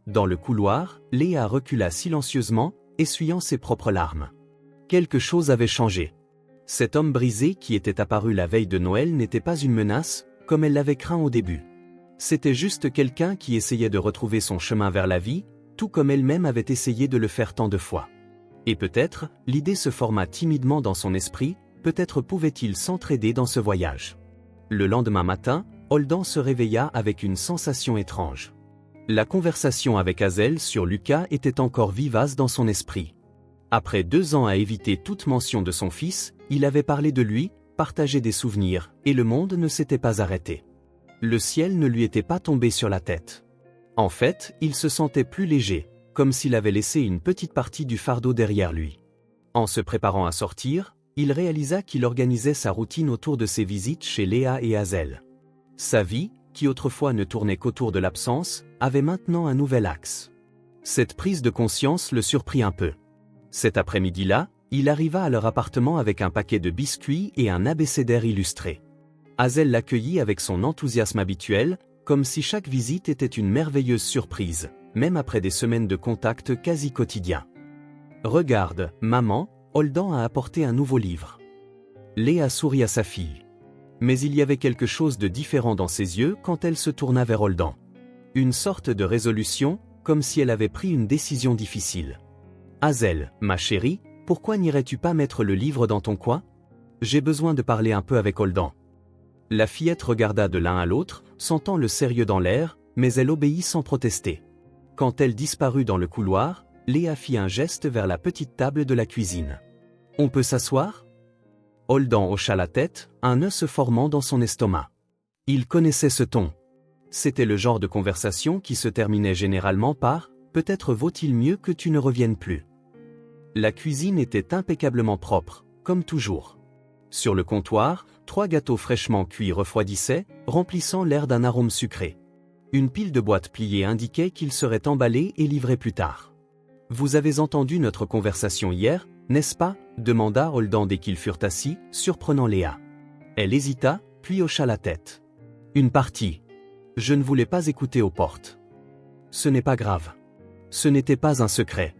Dans le couloir, Léa recula silencieusement, essuyant ses propres larmes. Quelque chose avait changé. Cet homme brisé qui était apparu la veille de Noël n'était pas une menace, comme elle l'avait craint au début. C'était juste quelqu'un qui essayait de retrouver son chemin vers la vie, tout comme elle-même avait essayé de le faire tant de fois. Et peut-être, l'idée se forma timidement dans son esprit, peut-être pouvaient-ils s'entraider dans ce voyage. Le lendemain matin, Holden se réveilla avec une sensation étrange. La conversation avec Hazel sur Lucas était encore vivace dans son esprit. Après 2 ans à éviter toute mention de son fils, il avait parlé de lui, partagé des souvenirs, et le monde ne s'était pas arrêté. Le ciel ne lui était pas tombé sur la tête. En fait, il se sentait plus léger, comme s'il avait laissé une petite partie du fardeau derrière lui. En se préparant à sortir, il réalisa qu'il organisait sa routine autour de ses visites chez Léa et Hazel. Sa vie, qui autrefois ne tournait qu'autour de l'absence, avait maintenant un nouvel axe. Cette prise de conscience le surprit un peu. Cet après-midi-là, il arriva à leur appartement avec un paquet de biscuits et un abécédaire illustré. Hazel l'accueillit avec son enthousiasme habituel, comme si chaque visite était une merveilleuse surprise, même après des semaines de contact quasi quotidiens. « Regarde, maman, Holden a apporté un nouveau livre. » Léa sourit à sa fille. Mais il y avait quelque chose de différent dans ses yeux quand elle se tourna vers Holden. Une sorte de résolution, comme si elle avait pris une décision difficile. « Hazel, ma chérie, pourquoi n'irais-tu pas mettre le livre dans ton coin? J'ai besoin de parler un peu avec Holden. » La fillette regarda de l'un à l'autre, sentant le sérieux dans l'air, mais elle obéit sans protester. Quand elle disparut dans le couloir, Léa fit un geste vers la petite table de la cuisine. « On peut s'asseoir » Holden hocha la tête, un nœud se formant dans son estomac. Il connaissait ce ton. C'était le genre de conversation qui se terminait généralement par « Peut-être vaut-il mieux que tu ne reviennes plus ». La cuisine était impeccablement propre, comme toujours. Sur le comptoir, 3 gâteaux fraîchement cuits refroidissaient, remplissant l'air d'un arôme sucré. Une pile de boîtes pliées indiquait qu'ils seraient emballés et livrés plus tard. « Vous avez entendu notre conversation hier, n'est-ce pas » demanda Holden dès qu'ils furent assis, surprenant Léa. Elle hésita, puis hocha la tête. « Une partie. Je ne voulais pas écouter aux portes. » « Ce n'est pas grave. Ce n'était pas un secret. »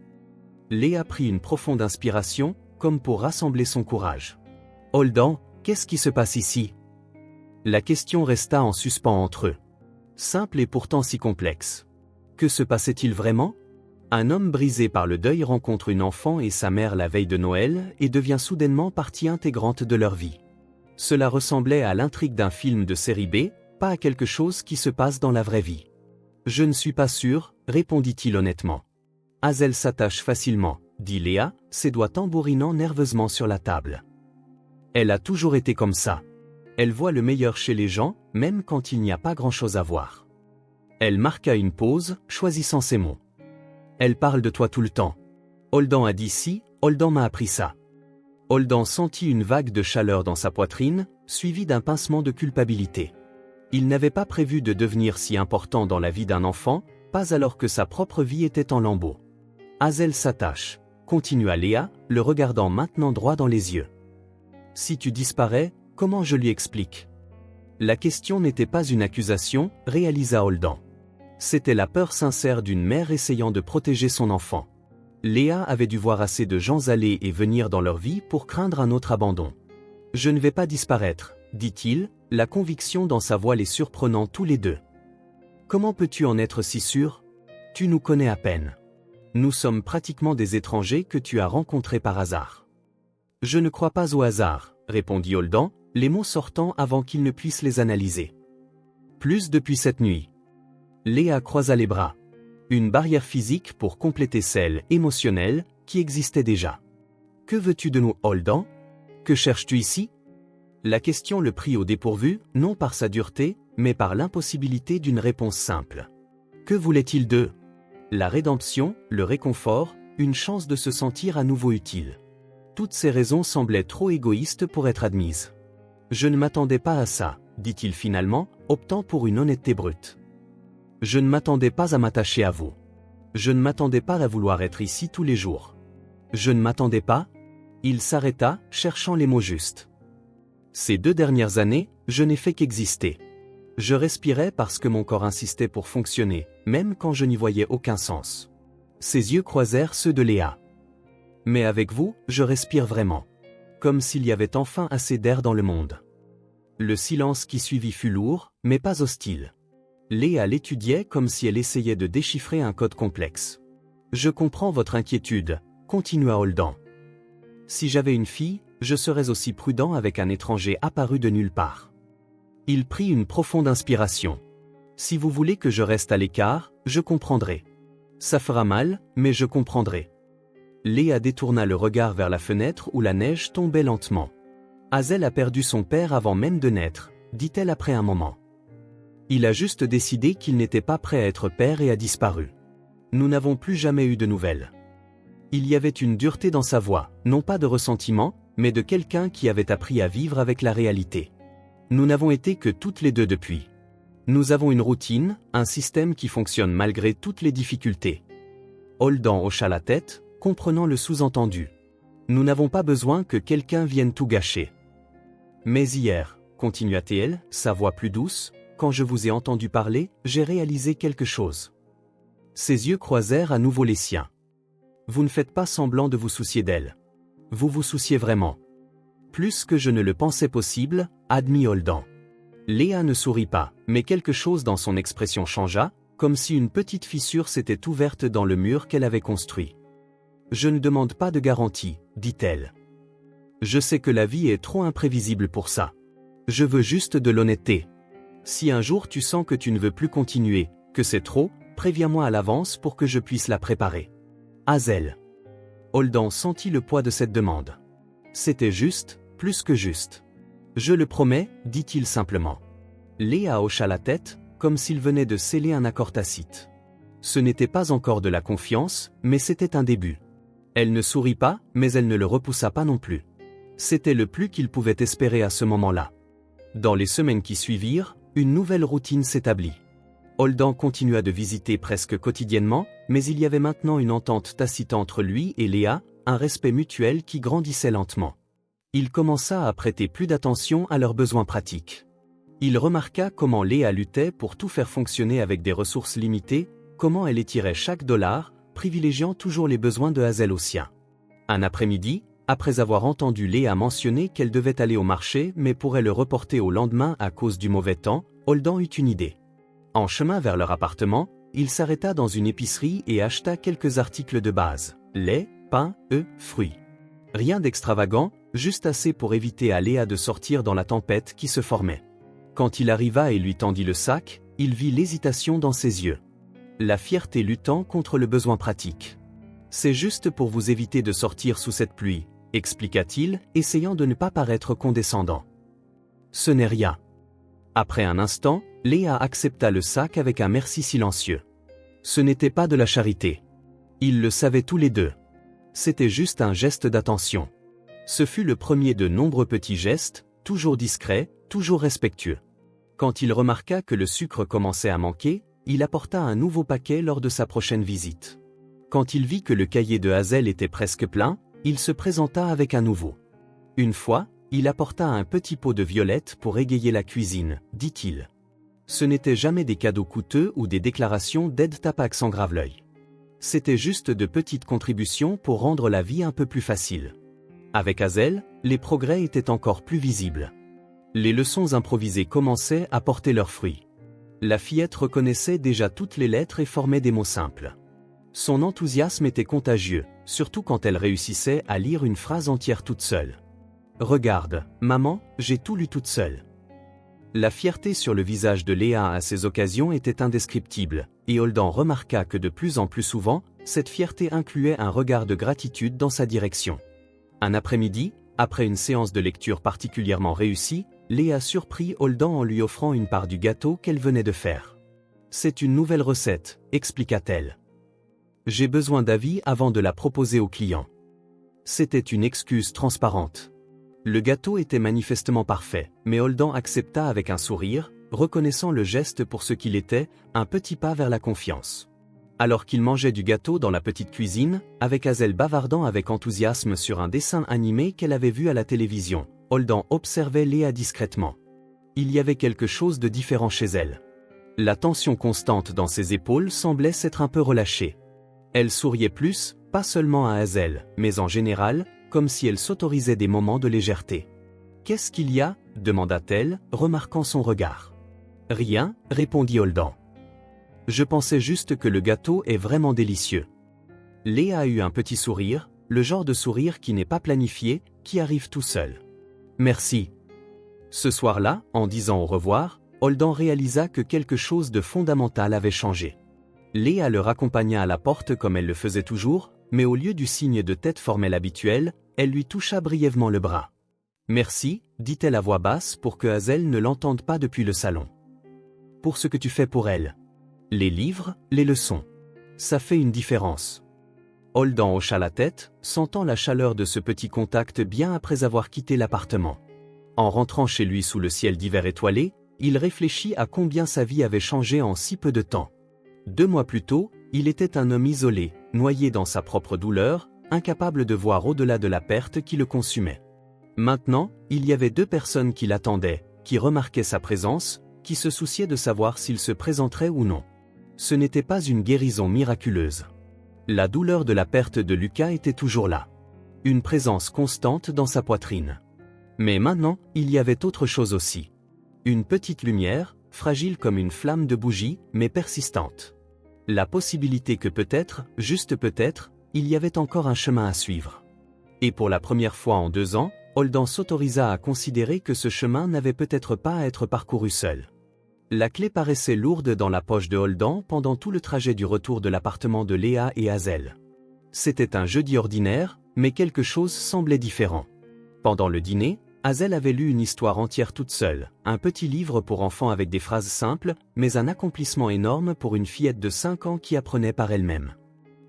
Léa prit une profonde inspiration, comme pour rassembler son courage. « Holden, qu'est-ce qui se passe ici ?» La question resta en suspens entre eux. Simple et pourtant si complexe. Que se passait-il vraiment ? Un homme brisé par le deuil rencontre une enfant et sa mère la veille de Noël et devient soudainement partie intégrante de leur vie. Cela ressemblait à l'intrigue d'un film de série B, pas à quelque chose qui se passe dans la vraie vie. « Je ne suis pas sûr, » répondit-il honnêtement. « Hazel s'attache facilement, » dit Léa, ses doigts tambourinant nerveusement sur la table. Elle a toujours été comme ça. Elle voit le meilleur chez les gens, même quand il n'y a pas grand-chose à voir. Elle marqua une pause, choisissant ses mots. Elle parle de toi tout le temps. Holden a dit si, Holden m'a appris ça. Holden sentit une vague de chaleur dans sa poitrine, suivie d'un pincement de culpabilité. Il n'avait pas prévu de devenir si important dans la vie d'un enfant, pas alors que sa propre vie était en lambeaux. Hazel s'attache, continua Léa, le regardant maintenant droit dans les yeux. Si tu disparais, comment je lui explique ? La question n'était pas une accusation, réalisa Holden. C'était la peur sincère d'une mère essayant de protéger son enfant. Léa avait dû voir assez de gens aller et venir dans leur vie pour craindre un autre abandon. « Je ne vais pas disparaître, » dit-il, la conviction dans sa voix les surprenant tous les deux. « Comment peux-tu en être si sûr ? Tu nous connais à peine. Nous sommes pratiquement des étrangers que tu as rencontrés par hasard. »« Je ne crois pas au hasard, » répondit Holden, les mots sortant avant qu'il ne puisse les analyser. « Plus depuis cette nuit. » Léa croisa les bras. Une barrière physique pour compléter celle émotionnelle qui existait déjà. « Que veux-tu de nous, Holden ? Que cherches-tu ici ?» La question le prit au dépourvu, non par sa dureté, mais par l'impossibilité d'une réponse simple. Que voulait-il d'eux ? La rédemption, le réconfort, une chance de se sentir à nouveau utile. Toutes ces raisons semblaient trop égoïstes pour être admises. « Je ne m'attendais pas à ça, » dit-il finalement, optant pour une honnêteté brute. « Je ne m'attendais pas à m'attacher à vous. Je ne m'attendais pas à vouloir être ici tous les jours. Je ne m'attendais pas ?» Il s'arrêta, cherchant les mots justes. « Ces 2 dernières années, je n'ai fait qu'exister. Je respirais parce que mon corps insistait pour fonctionner, même quand je n'y voyais aucun sens. » Ses yeux croisèrent ceux de Léa. « Mais avec vous, je respire vraiment. Comme s'il y avait enfin assez d'air dans le monde. » Le silence qui suivit fut lourd, mais pas hostile. Léa l'étudiait comme si elle essayait de déchiffrer un code complexe. « Je comprends votre inquiétude, » continua Holden. « Si j'avais une fille, je serais aussi prudent avec un étranger apparu de nulle part. Il prit une profonde inspiration. Si vous voulez que je reste à l'écart, je comprendrai. Ça fera mal, mais je comprendrai. Léa détourna le regard vers la fenêtre où la neige tombait lentement. Hazel a perdu son père avant même de naître, dit-elle après un moment. Il a juste décidé qu'il n'était pas prêt à être père et a disparu. Nous n'avons plus jamais eu de nouvelles. Il y avait une dureté dans sa voix, non pas de ressentiment, mais de quelqu'un qui avait appris à vivre avec la réalité. Nous n'avons été que toutes les deux depuis. Nous avons une routine, un système qui fonctionne malgré toutes les difficultés. Holden hocha la tête, comprenant le sous-entendu. Nous n'avons pas besoin que quelqu'un vienne tout gâcher. Mais hier, continua-t-elle, sa voix plus douce, quand je vous ai entendu parler, j'ai réalisé quelque chose. Ses yeux croisèrent à nouveau les siens. Vous ne faites pas semblant de vous soucier d'elle. Vous vous souciez vraiment. Plus que je ne le pensais possible, admit Holden. Léa ne sourit pas, mais quelque chose dans son expression changea, comme si une petite fissure s'était ouverte dans le mur qu'elle avait construit. Je ne demande pas de garantie, dit-elle. Je sais que la vie est trop imprévisible pour ça. Je veux juste de l'honnêteté. Si un jour tu sens que tu ne veux plus continuer, que c'est trop, préviens-moi à l'avance pour que je puisse la préparer. Hazel. Holden sentit le poids de cette demande. C'était juste, plus que juste. Je le promets, dit-il simplement. Léa hocha la tête, comme s'il venait de sceller un accord tacite. Ce n'était pas encore de la confiance, mais c'était un début. Elle ne sourit pas, mais elle ne le repoussa pas non plus. C'était le plus qu'il pouvait espérer à ce moment-là. Dans les semaines qui suivirent, une nouvelle routine s'établit. Holden continua de visiter presque quotidiennement, mais il y avait maintenant une entente tacite entre lui et Léa, un respect mutuel qui grandissait lentement. Il commença à prêter plus d'attention à leurs besoins pratiques. Il remarqua comment Léa luttait pour tout faire fonctionner avec des ressources limitées, comment elle étirait chaque dollar, privilégiant toujours les besoins de Hazel aux siens. Un après-midi, après avoir entendu Léa mentionner qu'elle devait aller au marché mais pourrait le reporter au lendemain à cause du mauvais temps, Holden eut une idée. En chemin vers leur appartement, il s'arrêta dans une épicerie et acheta quelques articles de base, lait, pain, œufs, fruits. Rien d'extravagant, juste assez pour éviter à Léa de sortir dans la tempête qui se formait. Quand il arriva et lui tendit le sac, il vit l'hésitation dans ses yeux. La fierté luttant contre le besoin pratique. C'est juste pour vous éviter de sortir sous cette pluie, expliqua-t-il, essayant de ne pas paraître condescendant. Ce n'est rien. Après un instant, Léa accepta le sac avec un merci silencieux. Ce n'était pas de la charité. Ils le savaient tous les deux. C'était juste un geste d'attention. Ce fut le premier de nombreux petits gestes, toujours discrets, toujours respectueux. Quand il remarqua que le sucre commençait à manquer, il apporta un nouveau paquet lors de sa prochaine visite. Quand il vit que le cahier de Hazel était presque plein, il se présenta avec un nouveau. Une fois, il apporta un petit pot de violettes pour égayer la cuisine, dit-il. Ce n'était jamais des cadeaux coûteux ou des déclarations d'aide tapac sans grave l'œil. C'était juste de petites contributions pour rendre la vie un peu plus facile. Avec Hazel, les progrès étaient encore plus visibles. Les leçons improvisées commençaient à porter leurs fruits. La fillette reconnaissait déjà toutes les lettres et formait des mots simples. Son enthousiasme était contagieux, surtout quand elle réussissait à lire une phrase entière toute seule. « Regarde, maman, j'ai tout lu toute seule. » La fierté sur le visage de Léa à ces occasions était indescriptible, et Holden remarqua que de plus en plus souvent, cette fierté incluait un regard de gratitude dans sa direction. Un après-midi, après une séance de lecture particulièrement réussie, Léa surprit Holden en lui offrant une part du gâteau qu'elle venait de faire. « C'est une nouvelle recette, expliqua-t-elle. J'ai besoin d'avis avant de la proposer aux clients. » C'était une excuse transparente. Le gâteau était manifestement parfait, mais Holden accepta avec un sourire, reconnaissant le geste pour ce qu'il était, un petit pas vers la confiance. Alors qu'il mangeait du gâteau dans la petite cuisine, avec Hazel bavardant avec enthousiasme sur un dessin animé qu'elle avait vu à la télévision, Holden observait Léa discrètement. Il y avait quelque chose de différent chez elle. La tension constante dans ses épaules semblait s'être un peu relâchée. Elle souriait plus, pas seulement à Hazel, mais en général, comme si elle s'autorisait des moments de légèreté. « Qu'est-ce qu'il y a » demanda-t-elle, remarquant son regard. « Rien » répondit Holden. « Je pensais juste que le gâteau est vraiment délicieux. » Léa eut un petit sourire, le genre de sourire qui n'est pas planifié, qui arrive tout seul. Merci. Ce soir-là, en disant au revoir, Holden réalisa que quelque chose de fondamental avait changé. Léa le raccompagna à la porte comme elle le faisait toujours, mais au lieu du signe de tête formel habituel, elle lui toucha brièvement le bras. « Merci », dit-elle à voix basse pour que Hazel ne l'entende pas depuis le salon. « Pour ce que tu fais pour elle. Les livres, les leçons. Ça fait une différence. » Holden hocha la tête, sentant la chaleur de ce petit contact bien après avoir quitté l'appartement. En rentrant chez lui sous le ciel d'hiver étoilé, il réfléchit à combien sa vie avait changé en si peu de temps. 2 mois plus tôt, il était un homme isolé, noyé dans sa propre douleur, incapable de voir au-delà de la perte qui le consumait. Maintenant, il y avait 2 personnes qui l'attendaient, qui remarquaient sa présence, qui se souciaient de savoir s'il se présenterait ou non. Ce n'était pas une guérison miraculeuse. La douleur de la perte de Lucas était toujours là. Une présence constante dans sa poitrine. Mais maintenant, il y avait autre chose aussi. Une petite lumière, fragile comme une flamme de bougie, mais persistante. La possibilité que peut-être, juste peut-être, il y avait encore un chemin à suivre. Et pour la première fois en 2 ans, Holden s'autorisa à considérer que ce chemin n'avait peut-être pas à être parcouru seul. La clé paraissait lourde dans la poche de Holden pendant tout le trajet du retour de l'appartement de Léa et Hazel. C'était un jeudi ordinaire, mais quelque chose semblait différent. Pendant le dîner, Hazel avait lu une histoire entière toute seule, un petit livre pour enfants avec des phrases simples, mais un accomplissement énorme pour une fillette de 5 ans qui apprenait par elle-même.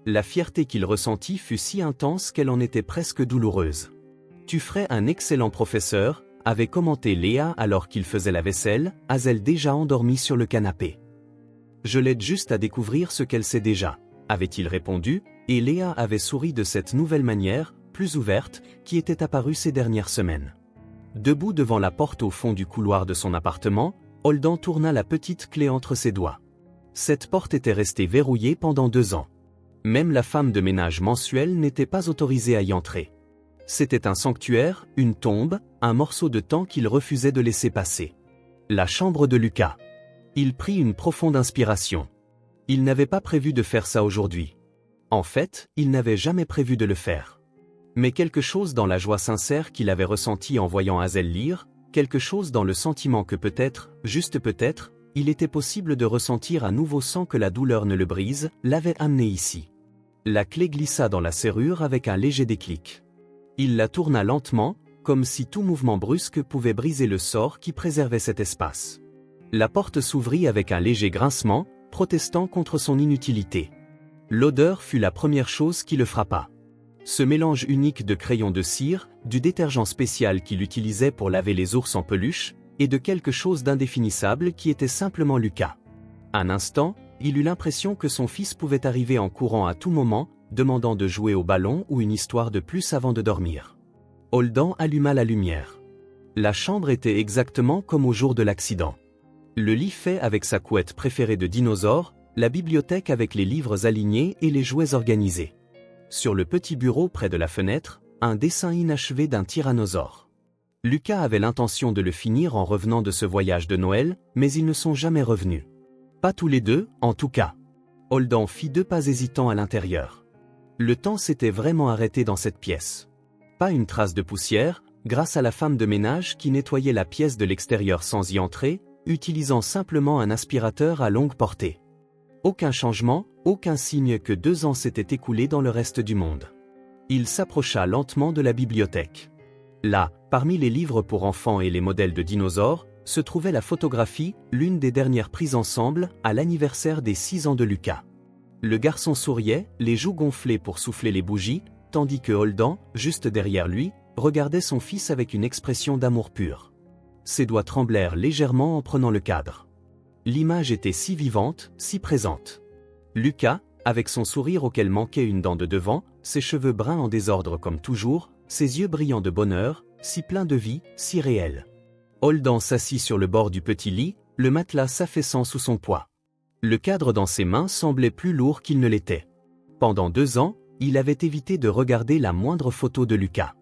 La fierté qu'il ressentit fut si intense qu'elle en était presque douloureuse. « Tu ferais un excellent professeur », avait commenté Léa alors qu'il faisait la vaisselle, Hazel déjà endormie sur le canapé. « Je l'aide juste à découvrir ce qu'elle sait déjà », avait-il répondu, et Léa avait souri de cette nouvelle manière, plus ouverte, qui était apparue ces dernières semaines. Debout devant la porte au fond du couloir de son appartement, Holden tourna la petite clé entre ses doigts. Cette porte était restée verrouillée pendant 2 ans. Même la femme de ménage mensuelle n'était pas autorisée à y entrer. C'était un sanctuaire, une tombe, un morceau de temps qu'il refusait de laisser passer. La chambre de Lucas. Il prit une profonde inspiration. Il n'avait pas prévu de faire ça aujourd'hui. En fait, il n'avait jamais prévu de le faire. Mais quelque chose dans la joie sincère qu'il avait ressentie en voyant Hazel lire, quelque chose dans le sentiment que peut-être, juste peut-être, il était possible de ressentir à nouveau sans que la douleur ne le brise, l'avait amené ici. La clé glissa dans la serrure avec un léger déclic. Il la tourna lentement, comme si tout mouvement brusque pouvait briser le sort qui préservait cet espace. La porte s'ouvrit avec un léger grincement, protestant contre son inutilité. L'odeur fut la première chose qui le frappa. Ce mélange unique de crayon de cire, du détergent spécial qu'il utilisait pour laver les ours en peluche, et de quelque chose d'indéfinissable qui était simplement Lucas. Un instant, il eut l'impression que son fils pouvait arriver en courant à tout moment, demandant de jouer au ballon ou une histoire de plus avant de dormir. Holden alluma la lumière. La chambre était exactement comme au jour de l'accident. Le lit fait avec sa couette préférée de dinosaure, la bibliothèque avec les livres alignés et les jouets organisés. Sur le petit bureau près de la fenêtre, un dessin inachevé d'un tyrannosaure. Lucas avait l'intention de le finir en revenant de ce voyage de Noël, mais ils ne sont jamais revenus. Pas tous les deux, en tout cas. Holden fit 2 pas hésitants à l'intérieur. Le temps s'était vraiment arrêté dans cette pièce. Pas une trace de poussière, grâce à la femme de ménage qui nettoyait la pièce de l'extérieur sans y entrer, utilisant simplement un aspirateur à longue portée. Aucun changement, aucun signe que 2 ans s'étaient écoulés dans le reste du monde. Il s'approcha lentement de la bibliothèque. Là, parmi les livres pour enfants et les modèles de dinosaures, se trouvait la photographie, l'une des dernières prises ensemble, à l'anniversaire des 6 ans de Lucas. Le garçon souriait, les joues gonflées pour souffler les bougies, tandis que Holden, juste derrière lui, regardait son fils avec une expression d'amour pur. Ses doigts tremblèrent légèrement en prenant le cadre. L'image était si vivante, si présente. Lucas, avec son sourire auquel manquait une dent de devant, ses cheveux bruns en désordre comme toujours, ses yeux brillants de bonheur, si pleins de vie, si réels. Holden s'assit sur le bord du petit lit, le matelas s'affaissant sous son poids. Le cadre dans ses mains semblait plus lourd qu'il ne l'était. Pendant 2 ans, il avait évité de regarder la moindre photo de Lucas.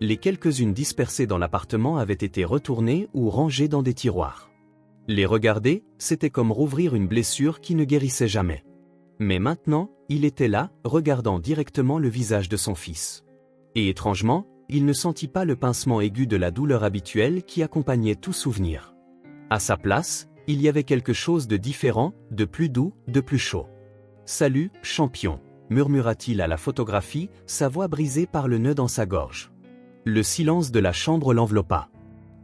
Les quelques-unes dispersées dans l'appartement avaient été retournées ou rangées dans des tiroirs. Les regarder, c'était comme rouvrir une blessure qui ne guérissait jamais. Mais maintenant, il était là, regardant directement le visage de son fils. Et étrangement, il ne sentit pas le pincement aigu de la douleur habituelle qui accompagnait tout souvenir. À sa place, il y avait quelque chose de différent, de plus doux, de plus chaud. « Salut, champion », murmura-t-il à la photographie, sa voix brisée par le nœud dans sa gorge. Le silence de la chambre l'enveloppa.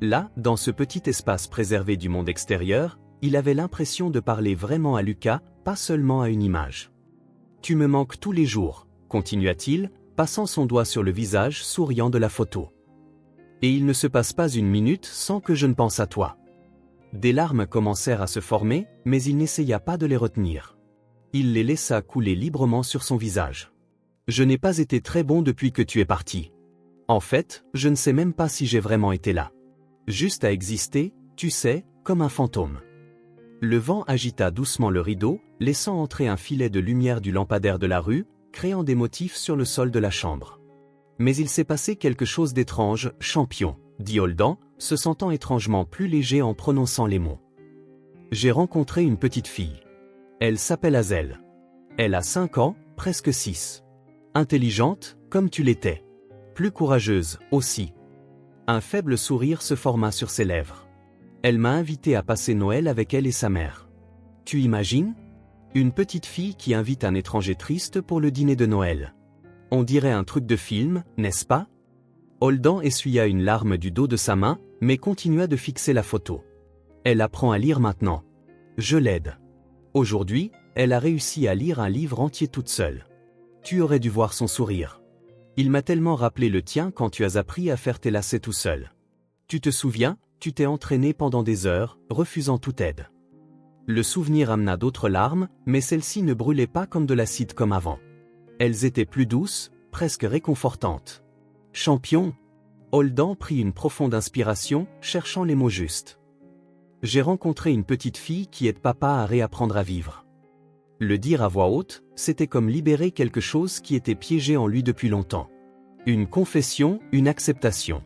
Là, dans ce petit espace préservé du monde extérieur, il avait l'impression de parler vraiment à Lucas, pas seulement à une image. « Tu me manques tous les jours », continua-t-il, passant son doigt sur le visage souriant de la photo. « Et il ne se passe pas une minute sans que je ne pense à toi. » Des larmes commencèrent à se former, mais il n'essaya pas de les retenir. Il les laissa couler librement sur son visage. « Je n'ai pas été très bon depuis que tu es parti. En fait, je ne sais même pas si j'ai vraiment été là. Juste à exister, tu sais, comme un fantôme. » Le vent agita doucement le rideau, laissant entrer un filet de lumière du lampadaire de la rue, créant des motifs sur le sol de la chambre. « Mais il s'est passé quelque chose d'étrange, champion, » dit Holden, se sentant étrangement plus léger en prononçant les mots. « J'ai rencontré une petite fille. Elle s'appelle Hazel. Elle a 5 ans, presque 6. Intelligente, comme tu l'étais. Plus courageuse, aussi. » Un faible sourire se forma sur ses lèvres. Elle m'a invité à passer Noël avec elle et sa mère. Tu imagines? Une petite fille qui invite un étranger triste pour le dîner de Noël. On dirait un truc de film, n'est-ce pas? Holden essuya une larme du dos de sa main, mais continua de fixer la photo. Elle apprend à lire maintenant. Je l'aide. Aujourd'hui, elle a réussi à lire un livre entier toute seule. Tu aurais dû voir son sourire. Il m'a tellement rappelé le tien quand tu as appris à faire tes lacets tout seul. Tu te souviens, tu t'es entraîné pendant des heures, refusant toute aide. Le souvenir amena d'autres larmes, mais celles-ci ne brûlaient pas comme de l'acide comme avant. Elles étaient plus douces, presque réconfortantes. Champion. Holden prit une profonde inspiration, cherchant les mots justes. J'ai rencontré une petite fille qui aide papa à réapprendre à vivre. Le dire à voix haute, c'était comme libérer quelque chose qui était piégé en lui depuis longtemps. Une confession, une acceptation.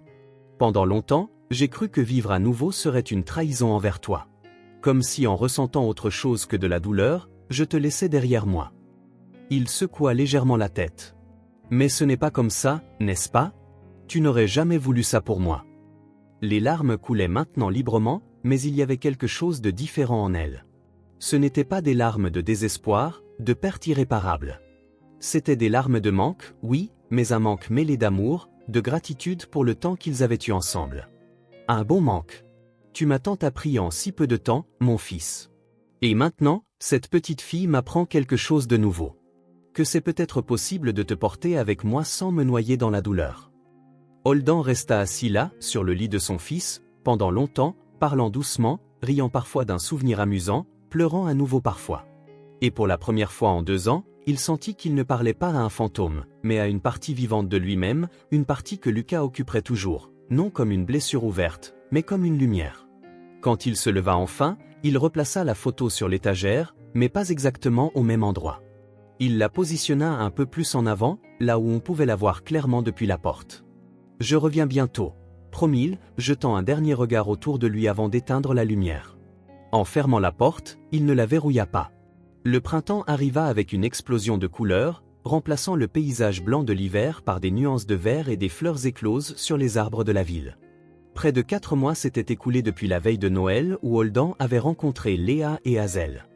Pendant longtemps, j'ai cru que vivre à nouveau serait une trahison envers toi. Comme si en ressentant autre chose que de la douleur, je te laissais derrière moi. Il secoua légèrement la tête. Mais ce n'est pas comme ça, n'est-ce pas? Tu n'aurais jamais voulu ça pour moi. Les larmes coulaient maintenant librement, mais il y avait quelque chose de différent en elles. Ce n'étaient pas des larmes de désespoir, de perte irréparable. C'étaient des larmes de manque, oui, mais un manque mêlé d'amour, de gratitude pour le temps qu'ils avaient eu ensemble. Un bon manque. Tu m'as tant appris en si peu de temps, mon fils. Et maintenant, cette petite fille m'apprend quelque chose de nouveau. Que c'est peut-être possible de te porter avec moi sans me noyer dans la douleur. Holden resta assis là, sur le lit de son fils, pendant longtemps, parlant doucement, riant parfois d'un souvenir amusant, pleurant à nouveau parfois. Et pour la première fois en 2 ans, il sentit qu'il ne parlait pas à un fantôme, mais à une partie vivante de lui-même, une partie que Lucas occuperait toujours, non comme une blessure ouverte, mais comme une lumière. Quand il se leva enfin, il replaça la photo sur l'étagère, mais pas exactement au même endroit. Il la positionna un peu plus en avant, là où on pouvait la voir clairement depuis la porte. « Je reviens bientôt », promit-il, jetant un dernier regard autour de lui avant d'éteindre la lumière. En fermant la porte, il ne la verrouilla pas. Le printemps arriva avec une explosion de couleurs, remplaçant le paysage blanc de l'hiver par des nuances de vert et des fleurs écloses sur les arbres de la ville. Près de 4 mois s'étaient écoulés depuis la veille de Noël où Holden avait rencontré Léa et Hazel.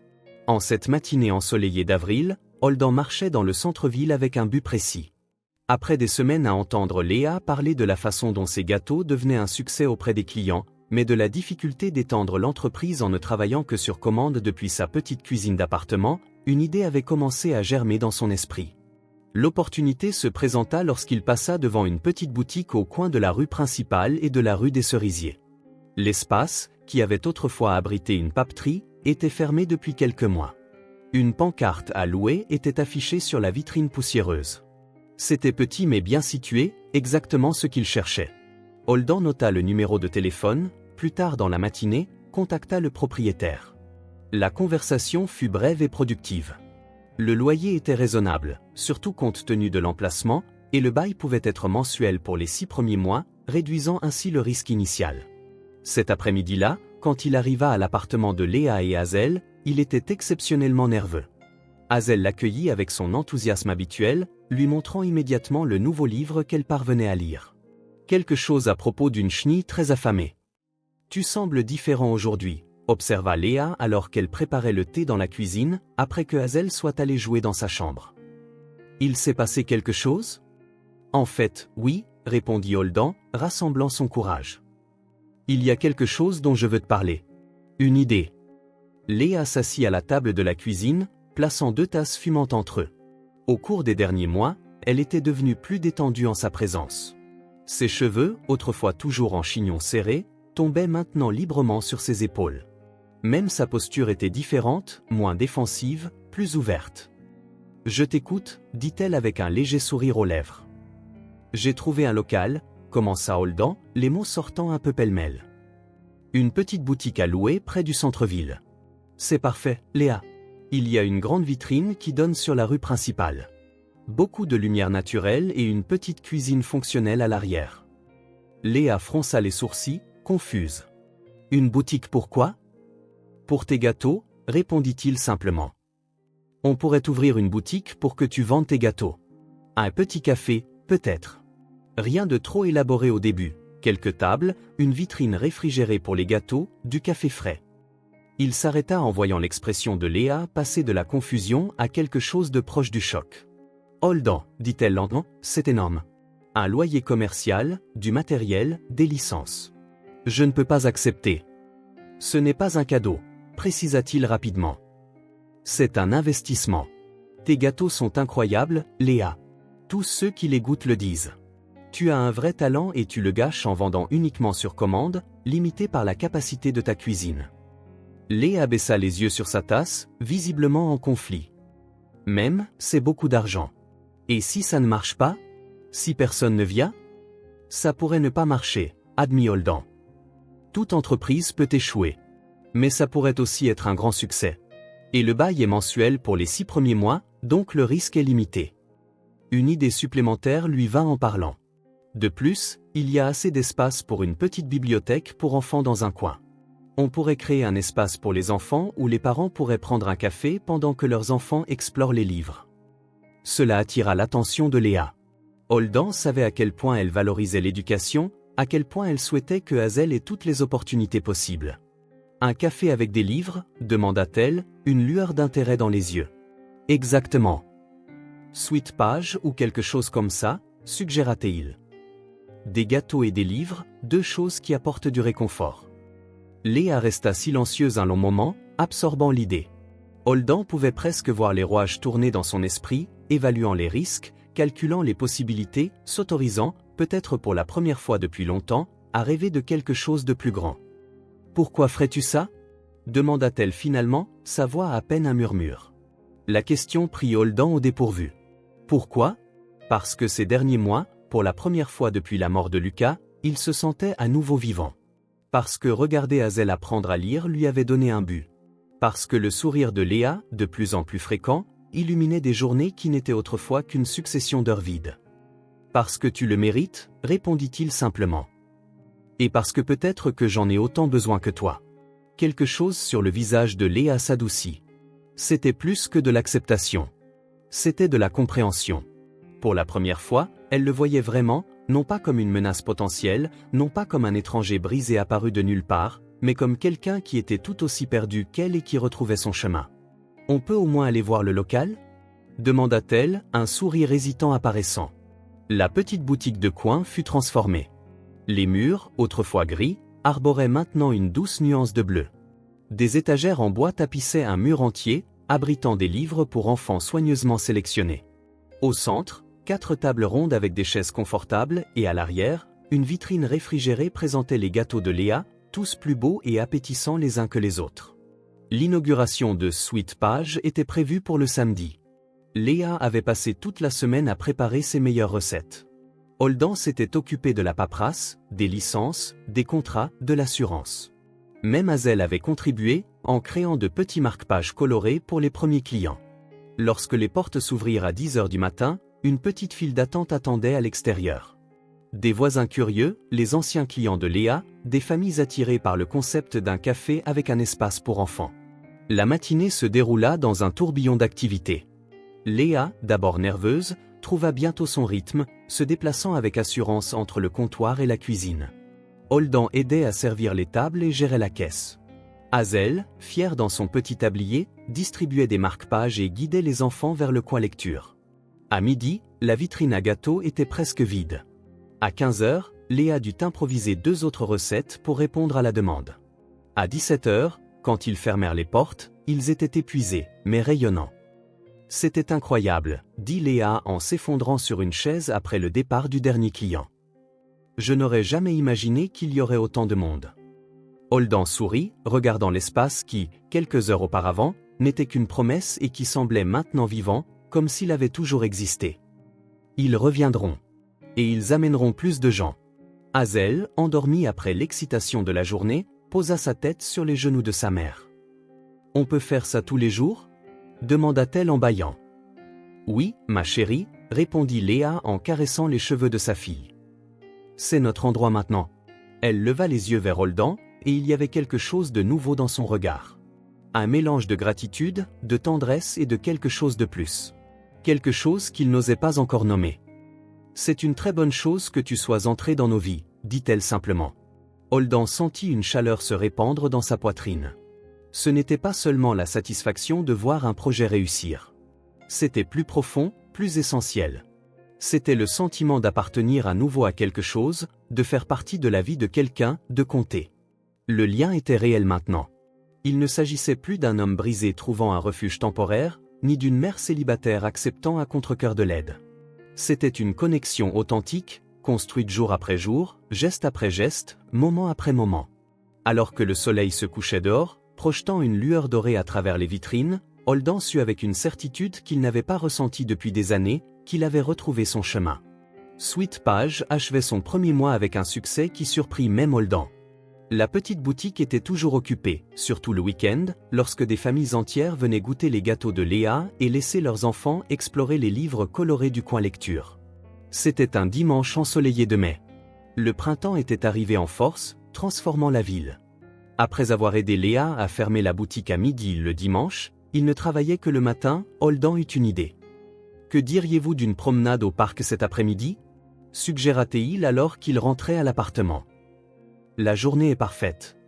En cette matinée ensoleillée d'avril, Holden marchait dans le centre-ville avec un but précis. Après des semaines à entendre Léa parler de la façon dont ses gâteaux devenaient un succès auprès des clients, mais de la difficulté d'étendre l'entreprise en ne travaillant que sur commande depuis sa petite cuisine d'appartement, une idée avait commencé à germer dans son esprit. L'opportunité se présenta lorsqu'il passa devant une petite boutique au coin de la rue principale et de la rue des Cerisiers. L'espace, qui avait autrefois abrité une papeterie, était fermé depuis quelques mois. Une pancarte à louer était affichée sur la vitrine poussiéreuse. C'était petit mais bien situé, exactement ce qu'il cherchait. Holden nota le numéro de téléphone, plus tard dans la matinée, contacta le propriétaire. La conversation fut brève et productive. Le loyer était raisonnable, surtout compte tenu de l'emplacement, et le bail pouvait être mensuel pour les 6 premiers mois, réduisant ainsi le risque initial. Cet après-midi-là, quand il arriva à l'appartement de Léa et Hazel, il était exceptionnellement nerveux. Hazel l'accueillit avec son enthousiasme habituel, lui montrant immédiatement le nouveau livre qu'elle parvenait à lire. Quelque chose à propos d'une chenille très affamée. Tu sembles différent aujourd'hui, observa Léa alors qu'elle préparait le thé dans la cuisine, après que Hazel soit allé jouer dans sa chambre. Il s'est passé quelque chose? En fait, oui, répondit Holden, rassemblant son courage. Il y a quelque chose dont je veux te parler. Une idée. Léa s'assit à la table de la cuisine, plaçant 2 tasses fumantes entre eux. Au cours des derniers mois, elle était devenue plus détendue en sa présence. Ses cheveux, autrefois toujours en chignon serré, tombaient maintenant librement sur ses épaules. Même sa posture était différente, moins défensive, plus ouverte. « Je t'écoute », dit-elle avec un léger sourire aux lèvres. « J'ai trouvé un local », commença Holden, les mots sortant un peu pêle-mêle. « Une petite boutique à louer près du centre-ville. » « C'est parfait, Léa. Il y a une grande vitrine qui donne sur la rue principale. Beaucoup de lumière naturelle et une petite cuisine fonctionnelle à l'arrière. » Léa fronça les sourcils, confuse. « Une boutique pourquoi ? » « Pour tes gâteaux, » répondit-il simplement. « On pourrait ouvrir une boutique pour que tu vendes tes gâteaux. Un petit café, peut-être. Rien de trop élaboré au début, quelques tables, une vitrine réfrigérée pour les gâteaux, du café frais. » Il s'arrêta en voyant l'expression de Léa passer de la confusion à quelque chose de proche du choc. « Holden, dit-elle lentement, c'est énorme. Un loyer commercial, du matériel, des licences. Je ne peux pas accepter. Ce n'est pas un cadeau, précisa-t-il rapidement. C'est un investissement. Tes gâteaux sont incroyables, Léa. Tous ceux qui les goûtent le disent. Tu as un vrai talent et tu le gâches en vendant uniquement sur commande, limité par la capacité de ta cuisine. » Léa baissa les yeux sur sa tasse, visiblement en conflit. Même, c'est beaucoup d'argent. Et si ça ne marche pas? Si personne ne vient? Ça pourrait ne pas marcher, admit Holden. Toute entreprise peut échouer. Mais ça pourrait aussi être un grand succès. Et le bail est mensuel pour les 6 premiers mois, donc le risque est limité. Une idée supplémentaire lui vint en parlant. De plus, il y a assez d'espace pour une petite bibliothèque pour enfants dans un coin. On pourrait créer un espace pour les enfants où les parents pourraient prendre un café pendant que leurs enfants explorent les livres. Cela attira l'attention de Léa. Holden savait à quel point elle valorisait l'éducation, à quel point elle souhaitait que Hazel ait toutes les opportunités possibles. « Un café avec des livres ?» demanda-t-elle, une lueur d'intérêt dans les yeux. « Exactement. »« Sweet Page ou quelque chose comme ça ?» suggéra-t-il. « Des gâteaux et des livres, 2 choses qui apportent du réconfort. » Léa resta silencieuse un long moment, absorbant l'idée. Holden pouvait presque voir les rouages tourner dans son esprit, évaluant les risques, calculant les possibilités, s'autorisant, peut-être pour la première fois depuis longtemps, à rêver de quelque chose de plus grand. « Pourquoi ferais-tu ça ?» demanda-t-elle finalement, sa voix à peine un murmure. La question prit Holden au dépourvu. « Pourquoi ? Parce que ces derniers mois, pour la première fois depuis la mort de Lucas, il se sentait à nouveau vivant. Parce que regarder Hazel apprendre à lire lui avait donné un but. Parce que le sourire de Léa, de plus en plus fréquent, illuminait des journées qui n'étaient autrefois qu'une succession d'heures vides. « Parce que tu le mérites », répondit-il simplement. « Et parce que peut-être que j'en ai autant besoin que toi. » Quelque chose sur le visage de Léa s'adoucit. C'était plus que de l'acceptation. C'était de la compréhension. Pour la première fois, elle le voyait vraiment, non pas comme une menace potentielle, non pas comme un étranger brisé apparu de nulle part, mais comme quelqu'un qui était tout aussi perdu qu'elle et qui retrouvait son chemin. « On peut au moins aller voir le local ?» demanda-t-elle, un sourire hésitant apparaissant. La petite boutique de coin fut transformée. Les murs, autrefois gris, arboraient maintenant une douce nuance de bleu. Des étagères en bois tapissaient un mur entier, abritant des livres pour enfants soigneusement sélectionnés. Au centre, 4 tables rondes avec des chaises confortables et à l'arrière, une vitrine réfrigérée présentait les gâteaux de Léa, tous plus beaux et appétissants les uns que les autres. L'inauguration de Sweet Page était prévue pour le samedi. Léa avait passé toute la semaine à préparer ses meilleures recettes. Holden s'était occupé de la paperasse, des licences, des contrats, de l'assurance. Même Hazel avait contribué, en créant de petits marque-pages colorés pour les premiers clients. Lorsque les portes s'ouvrirent à 10 h du matin, une petite file d'attente attendait à l'extérieur. Des voisins curieux, les anciens clients de Léa, des familles attirées par le concept d'un café avec un espace pour enfants. La matinée se déroula dans un tourbillon d'activités. Léa, d'abord nerveuse, trouva bientôt son rythme, se déplaçant avec assurance entre le comptoir et la cuisine. Holdan aidait à servir les tables et gérait la caisse. Hazel, fière dans son petit tablier, distribuait des marque-pages et guidait les enfants vers le coin lecture. À midi, la vitrine à gâteaux était presque vide. À 15 heures, Léa dut improviser 2 autres recettes pour répondre à la demande. À 17 heures, quand ils fermèrent les portes, ils étaient épuisés, mais rayonnants. C'était incroyable, dit Léa en s'effondrant sur une chaise après le départ du dernier client. Je n'aurais jamais imaginé qu'il y aurait autant de monde. Holdan sourit, regardant l'espace qui, quelques heures auparavant, n'était qu'une promesse et qui semblait maintenant vivant, comme s'il avait toujours existé. Ils reviendront. Et ils amèneront plus de gens. Hazel, endormie après l'excitation de la journée, posa sa tête sur les genoux de sa mère. « On peut faire ça tous les jours ?» demanda-t-elle en bâillant. « Oui, ma chérie », répondit Léa en caressant les cheveux de sa fille. « C'est notre endroit maintenant. » Elle leva les yeux vers Holdan, et il y avait quelque chose de nouveau dans son regard. Un mélange de gratitude, de tendresse et de quelque chose de plus. Quelque chose qu'il n'osait pas encore nommer. « C'est une très bonne chose que tu sois entré dans nos vies, » dit-elle simplement. Holdan sentit une chaleur se répandre dans sa poitrine. Ce n'était pas seulement la satisfaction de voir un projet réussir. C'était plus profond, plus essentiel. C'était le sentiment d'appartenir à nouveau à quelque chose, de faire partie de la vie de quelqu'un, de compter. Le lien était réel maintenant. Il ne s'agissait plus d'un homme brisé trouvant un refuge temporaire, ni d'une mère célibataire acceptant à contre-cœur de l'aide. C'était une connexion authentique, construite jour après jour, geste après geste, moment après moment. Alors que le soleil se couchait dehors, projetant une lueur dorée à travers les vitrines, Holdan sut avec une certitude qu'il n'avait pas ressentie depuis des années, qu'il avait retrouvé son chemin. Sweet Page achevait son premier mois avec un succès qui surprit même Holdan. La petite boutique était toujours occupée, surtout le week-end, lorsque des familles entières venaient goûter les gâteaux de Léa et laisser leurs enfants explorer les livres colorés du coin lecture. C'était un dimanche ensoleillé de mai. Le printemps était arrivé en force, transformant la ville. Après avoir aidé Léa à fermer la boutique à midi le dimanche, il ne travaillait que le matin, Holdan eut une idée. « Que diriez-vous d'une promenade au parc cet après-midi » suggéra-t-il alors qu'il rentrait à l'appartement. « La journée est parfaite. »«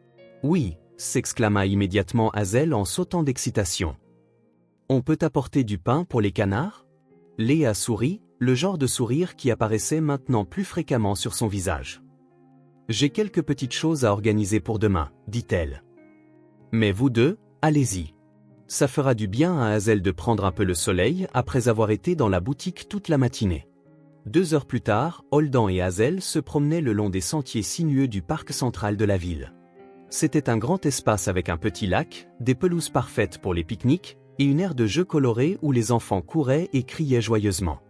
Oui » s'exclama immédiatement Hazel en sautant d'excitation. « On peut apporter du pain pour les canards » Léa sourit, le genre de sourire qui apparaissait maintenant plus fréquemment sur son visage. « J'ai quelques petites choses à organiser pour demain, dit-elle. Mais vous deux, allez-y. Ça fera du bien à Hazel de prendre un peu le soleil après avoir été dans la boutique toute la matinée. » 2 heures plus tard, Holdan et Hazel se promenaient le long des sentiers sinueux du parc central de la ville. C'était un grand espace avec un petit lac, des pelouses parfaites pour les pique-niques, et une aire de jeux colorés où les enfants couraient et criaient joyeusement.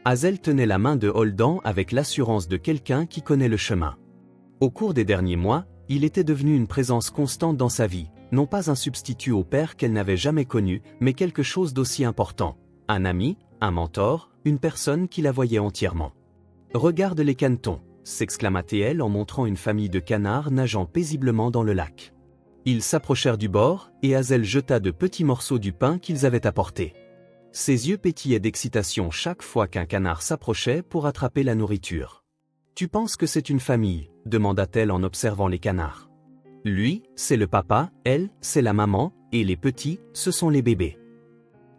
Hazel tenait la main de Holdan avec l'assurance de quelqu'un qui connaît le chemin. Au cours des derniers mois, il était devenu une présence constante dans sa vie, non pas un substitut au père qu'elle n'avait jamais connu, mais quelque chose d'aussi important. Un ami, un mentor, une personne qui la voyait entièrement. « Regarde les canetons » s'exclama-t-elle en montrant une famille de canards nageant paisiblement dans le lac. Ils s'approchèrent du bord, et Hazel jeta de petits morceaux du pain qu'ils avaient apporté. Ses yeux pétillaient d'excitation chaque fois qu'un canard s'approchait pour attraper la nourriture. « Tu penses que c'est une famille » demanda-t-elle en observant les canards. « Lui, c'est le papa, elle, c'est la maman, et les petits, ce sont les bébés. »«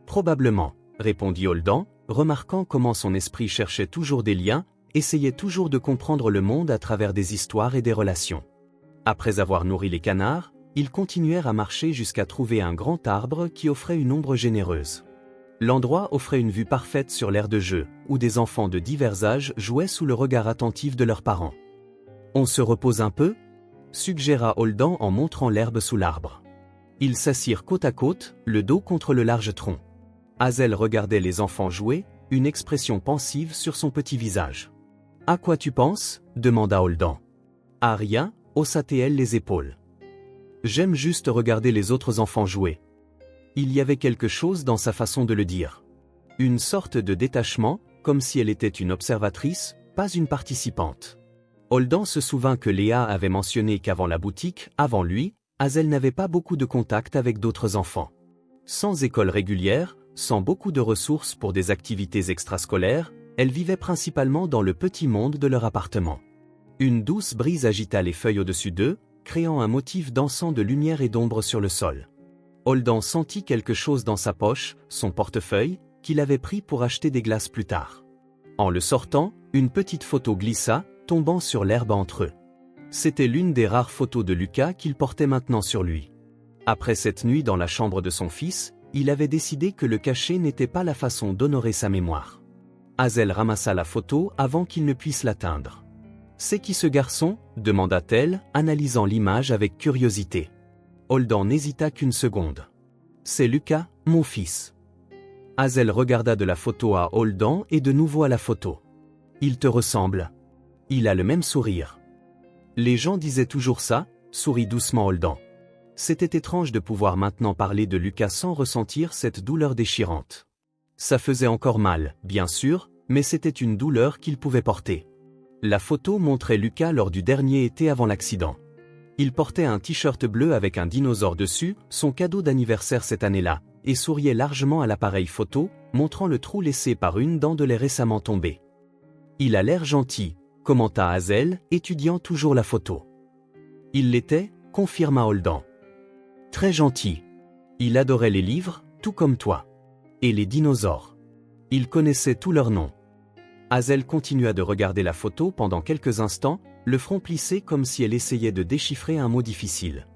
Probablement » répondit Holdan, remarquant comment son esprit cherchait toujours des liens, essayait toujours de comprendre le monde à travers des histoires et des relations. Après avoir nourri les canards, ils continuèrent à marcher jusqu'à trouver un grand arbre qui offrait une ombre généreuse. L'endroit offrait une vue parfaite sur l'aire de jeu, où des enfants de divers âges jouaient sous le regard attentif de leurs parents. « On se repose un peu » suggéra Holdan en montrant l'herbe sous l'arbre. Ils s'assirent côte à côte, le dos contre le large tronc. Hazel regardait les enfants jouer, une expression pensive sur son petit visage. « À quoi tu penses » demanda Holdan. « À rien » haussa-t-elle les épaules. « J'aime juste regarder les autres enfants jouer. » Il y avait quelque chose dans sa façon de le dire. Une sorte de détachement, comme si elle était une observatrice, pas une participante. Holdan se souvint que Léa avait mentionné qu'avant la boutique, avant lui, Hazel n'avait pas beaucoup de contact avec d'autres enfants. Sans école régulière, sans beaucoup de ressources pour des activités extrascolaires, elles vivaient principalement dans le petit monde de leur appartement. Une douce brise agita les feuilles au-dessus d'eux, créant un motif dansant de lumière et d'ombre sur le sol. Holden sentit quelque chose dans sa poche, son portefeuille, qu'il avait pris pour acheter des glaces plus tard. En le sortant, une petite photo glissa, tombant sur l'herbe entre eux. C'était l'une des rares photos de Lucas qu'il portait maintenant sur lui. Après cette nuit dans la chambre de son fils, il avait décidé que le cacher n'était pas la façon d'honorer sa mémoire. Hazel ramassa la photo avant qu'il ne puisse l'atteindre. « C'est qui ce garçon » demanda-t-elle, analysant l'image avec curiosité. Holden n'hésita qu'une seconde. « C'est Lucas, mon fils. » Hazel regarda de la photo à Holden et de nouveau à la photo. « Il te ressemble. Il a le même sourire. » Les gens disaient toujours ça, sourit doucement Holden. C'était étrange de pouvoir maintenant parler de Lucas sans ressentir cette douleur déchirante. Ça faisait encore mal, bien sûr, mais c'était une douleur qu'il pouvait porter. La photo montrait Lucas lors du dernier été avant l'accident. Il portait un t-shirt bleu avec un dinosaure dessus, son cadeau d'anniversaire cette année-là, et souriait largement à l'appareil photo, montrant le trou laissé par une dent de lait récemment tombée. « Il a l'air gentil », commenta Hazel, étudiant toujours la photo. « Il l'était », confirma Holden. « Très gentil. Il adorait les livres, tout comme toi. Et les dinosaures. Il connaissait tous leurs noms. » Hazel continua de regarder la photo pendant quelques instants, le front plissé comme si elle essayait de déchiffrer un mot difficile.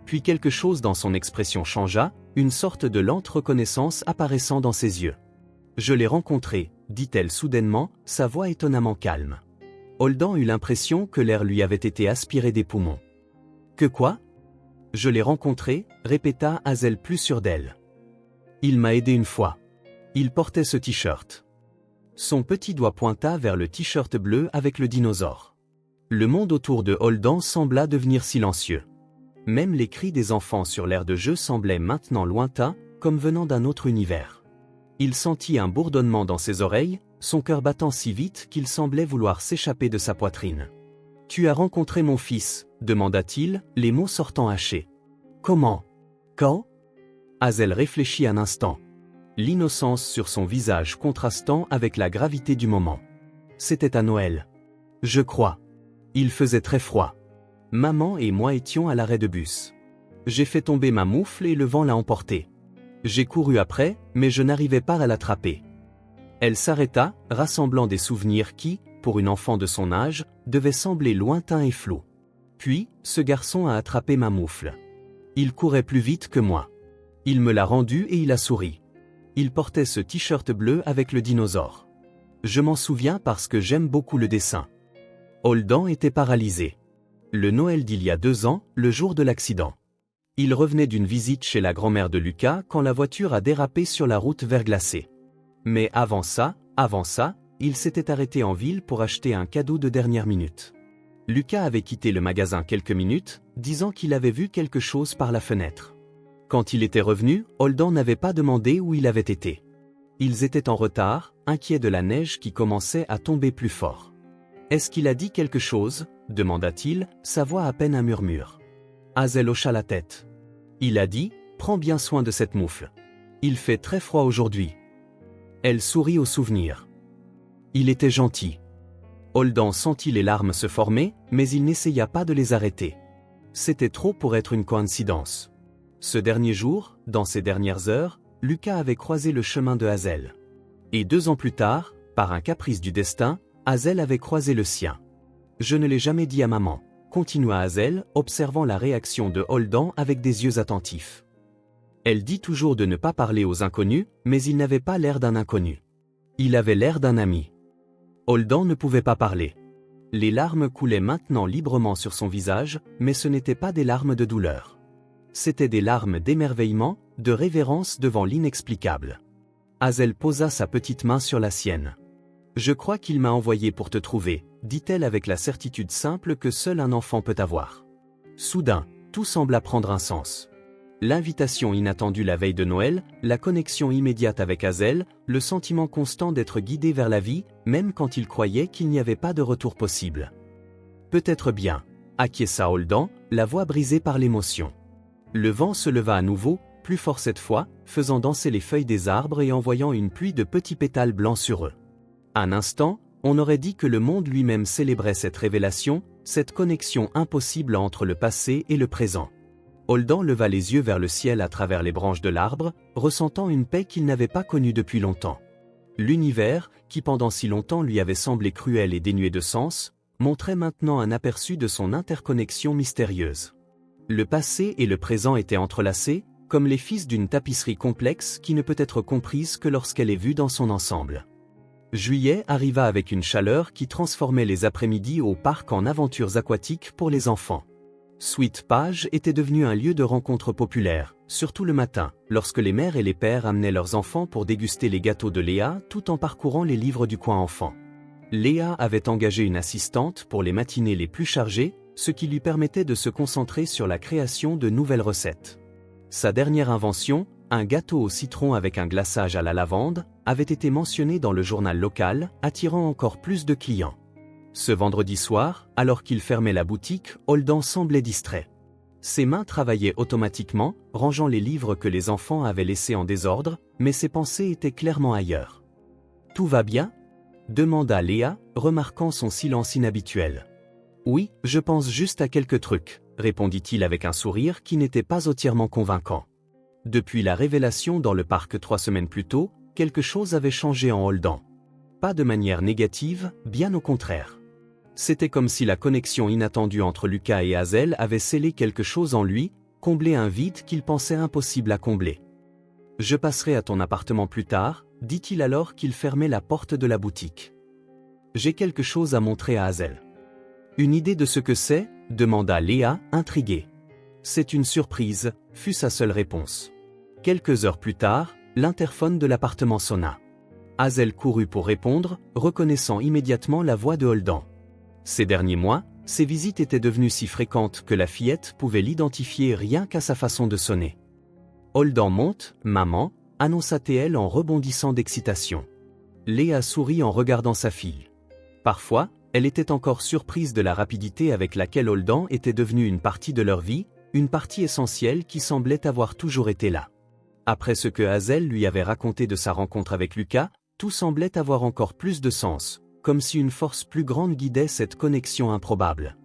Puis quelque chose dans son expression changea, une sorte de lente reconnaissance apparaissant dans ses yeux. « Je l'ai rencontré », dit-elle soudainement, sa voix étonnamment calme. Holden eut l'impression que l'air lui avait été aspiré des poumons. « Que quoi ?»« Je l'ai rencontré », répéta Hazel plus sûre d'elle. « Il m'a aidé une fois. Il portait ce t-shirt. » Son petit doigt pointa vers le t-shirt bleu avec le dinosaure. Le monde autour de Holden sembla devenir silencieux. Même les cris des enfants sur l'aire de jeu semblaient maintenant lointains, comme venant d'un autre univers. Il sentit un bourdonnement dans ses oreilles, son cœur battant si vite qu'il semblait vouloir s'échapper de sa poitrine. « Tu as rencontré mon fils ?» demanda-t-il, les mots sortant hachés. « Comment ? Quand ?» Hazel réfléchit un instant. L'innocence sur son visage contrastant avec la gravité du moment. C'était à Noël. Je crois. Il faisait très froid. Maman et moi étions à l'arrêt de bus. J'ai fait tomber ma moufle et le vent l'a emportée. J'ai couru après, mais je n'arrivais pas à l'attraper. Elle s'arrêta, rassemblant des souvenirs qui, pour une enfant de son âge, devaient sembler lointains et flous. Puis, ce garçon a attrapé ma moufle. Il courait plus vite que moi. Il me l'a rendu et il a souri. Il portait ce t-shirt bleu avec le dinosaure. Je m'en souviens parce que j'aime beaucoup le dessin. Holden était paralysé. Le Noël d'il y a 2 ans, le jour de l'accident. Il revenait d'une visite chez la grand-mère de Lucas quand la voiture a dérapé sur la route verglacée. Mais avant ça, il s'était arrêté en ville pour acheter un cadeau de dernière minute. Lucas avait quitté le magasin quelques minutes, disant qu'il avait vu quelque chose par la fenêtre. Quand il était revenu, Holden n'avait pas demandé où il avait été. Ils étaient en retard, inquiets de la neige qui commençait à tomber plus fort. « Est-ce qu'il a dit quelque chose ?» demanda-t-il, sa voix à peine un murmure. Hazel hocha la tête. Il a dit « Prends bien soin de cette moufle. Il fait très froid aujourd'hui. » Elle sourit au souvenir. Il était gentil. Holden sentit les larmes se former, mais il n'essaya pas de les arrêter. C'était trop pour être une coïncidence. Ce dernier jour, dans ces dernières heures, Lucas avait croisé le chemin de Hazel. Et 2 ans plus tard, par un caprice du destin, Hazel avait croisé le sien. « Je ne l'ai jamais dit à maman », continua Hazel, observant la réaction de Holden avec des yeux attentifs. Elle dit toujours de ne pas parler aux inconnus, mais il n'avait pas l'air d'un inconnu. Il avait l'air d'un ami. Holden ne pouvait pas parler. Les larmes coulaient maintenant librement sur son visage, mais ce n'étaient pas des larmes de douleur. C'étaient des larmes d'émerveillement, de révérence devant l'inexplicable. Hazel posa sa petite main sur la sienne. « Je crois qu'il m'a envoyé pour te trouver », dit-elle avec la certitude simple que seul un enfant peut avoir. Soudain, tout sembla prendre un sens. L'invitation inattendue la veille de Noël, la connexion immédiate avec Hazel, le sentiment constant d'être guidé vers la vie, même quand il croyait qu'il n'y avait pas de retour possible. Peut-être bien, acquiesça Holden, la voix brisée par l'émotion. Le vent se leva à nouveau, plus fort cette fois, faisant danser les feuilles des arbres et envoyant une pluie de petits pétales blancs sur eux. Un instant, on aurait dit que le monde lui-même célébrait cette révélation, cette connexion impossible entre le passé et le présent. Holden leva les yeux vers le ciel à travers les branches de l'arbre, ressentant une paix qu'il n'avait pas connue depuis longtemps. L'univers, qui pendant si longtemps lui avait semblé cruel et dénué de sens, montrait maintenant un aperçu de son interconnexion mystérieuse. Le passé et le présent étaient entrelacés, comme les fils d'une tapisserie complexe qui ne peut être comprise que lorsqu'elle est vue dans son ensemble. Juillet arriva avec une chaleur qui transformait les après-midi au parc en aventures aquatiques pour les enfants. Sweet Page était devenu un lieu de rencontre populaire, surtout le matin, lorsque les mères et les pères amenaient leurs enfants pour déguster les gâteaux de Léa tout en parcourant les livres du coin enfant. Léa avait engagé une assistante pour les matinées les plus chargées, ce qui lui permettait de se concentrer sur la création de nouvelles recettes. Sa dernière invention, un gâteau au citron avec un glaçage à la lavande, avait été mentionné dans le journal local, attirant encore plus de clients. Ce vendredi soir, alors qu'il fermait la boutique, Holden semblait distrait. Ses mains travaillaient automatiquement, rangeant les livres que les enfants avaient laissés en désordre, mais ses pensées étaient clairement ailleurs. « Tout va bien ?» demanda Léa, remarquant son silence inhabituel. « Oui, je pense juste à quelques trucs », répondit-il avec un sourire qui n'était pas entièrement convaincant. Depuis la révélation dans le parc 3 semaines plus tôt, quelque chose avait changé en Holden. Pas de manière négative, bien au contraire. C'était comme si la connexion inattendue entre Lucas et Hazel avait scellé quelque chose en lui, comblé un vide qu'il pensait impossible à combler. « Je passerai à ton appartement plus tard », dit-il alors qu'il fermait la porte de la boutique. « J'ai quelque chose à montrer à Hazel. »« Une idée de ce que c'est ?» demanda Léa, intriguée. « C'est une surprise », fut sa seule réponse. Quelques heures plus tard, l'interphone de l'appartement sonna. Hazel courut pour répondre, reconnaissant immédiatement la voix de Holden. Ces derniers mois, ses visites étaient devenues si fréquentes que la fillette pouvait l'identifier rien qu'à sa façon de sonner. « Holden monte, maman », annonça-t-elle en rebondissant d'excitation. Léa sourit en regardant sa fille. Parfois, elle était encore surprise de la rapidité avec laquelle Holden était devenu une partie de leur vie, une partie essentielle qui semblait avoir toujours été là. Après ce que Hazel lui avait raconté de sa rencontre avec Lucas, tout semblait avoir encore plus de sens, comme si une force plus grande guidait cette connexion improbable.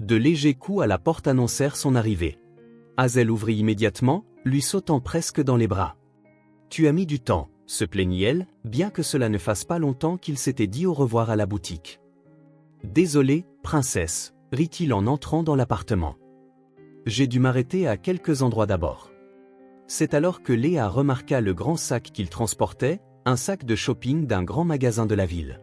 De légers coups à la porte annoncèrent son arrivée. Hazel ouvrit immédiatement, lui sautant presque dans les bras. « Tu as mis du temps », se plaignit-elle, bien que cela ne fasse pas longtemps qu'il s'était dit au revoir à la boutique. « Désolé, princesse », rit-il en entrant dans l'appartement. « J'ai dû m'arrêter à quelques endroits d'abord. » C'est alors que Léa remarqua le grand sac qu'il transportait, un sac de shopping d'un grand magasin de la ville.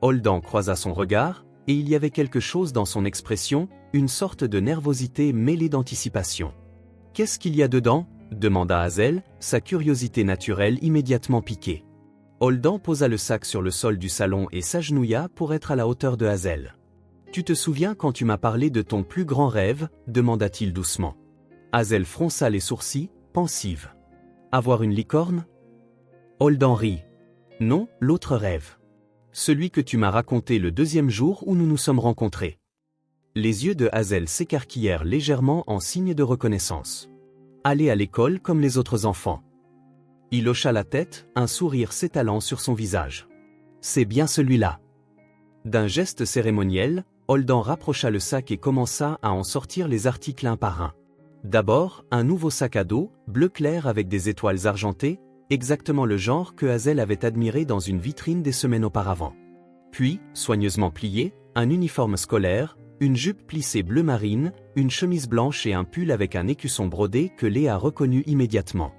Holden croisa son regard, et il y avait quelque chose dans son expression, une sorte de nervosité mêlée d'anticipation. « Qu'est-ce qu'il y a dedans ?» demanda Hazel, sa curiosité naturelle immédiatement piquée. Holden posa le sac sur le sol du salon et s'agenouilla pour être à la hauteur de Hazel. « Tu te souviens quand tu m'as parlé de ton plus grand rêve ?» demanda-t-il doucement. Hazel fronça les sourcils, pensive. « Avoir une licorne ?» Holden rit. « Non, l'autre rêve. Celui que tu m'as raconté le deuxième jour où nous nous sommes rencontrés. » Les yeux de Hazel s'écarquillèrent légèrement en signe de reconnaissance. « Aller à l'école comme les autres enfants. » Il hocha la tête, un sourire s'étalant sur son visage. « C'est bien celui-là. » D'un geste cérémoniel, Holden rapprocha le sac et commença à en sortir les articles un par un. D'abord, un nouveau sac à dos, bleu clair avec des étoiles argentées, exactement le genre que Hazel avait admiré dans une vitrine des semaines auparavant. Puis, soigneusement plié, un uniforme scolaire, une jupe plissée bleu marine, une chemise blanche et un pull avec un écusson brodé que Léa reconnut immédiatement.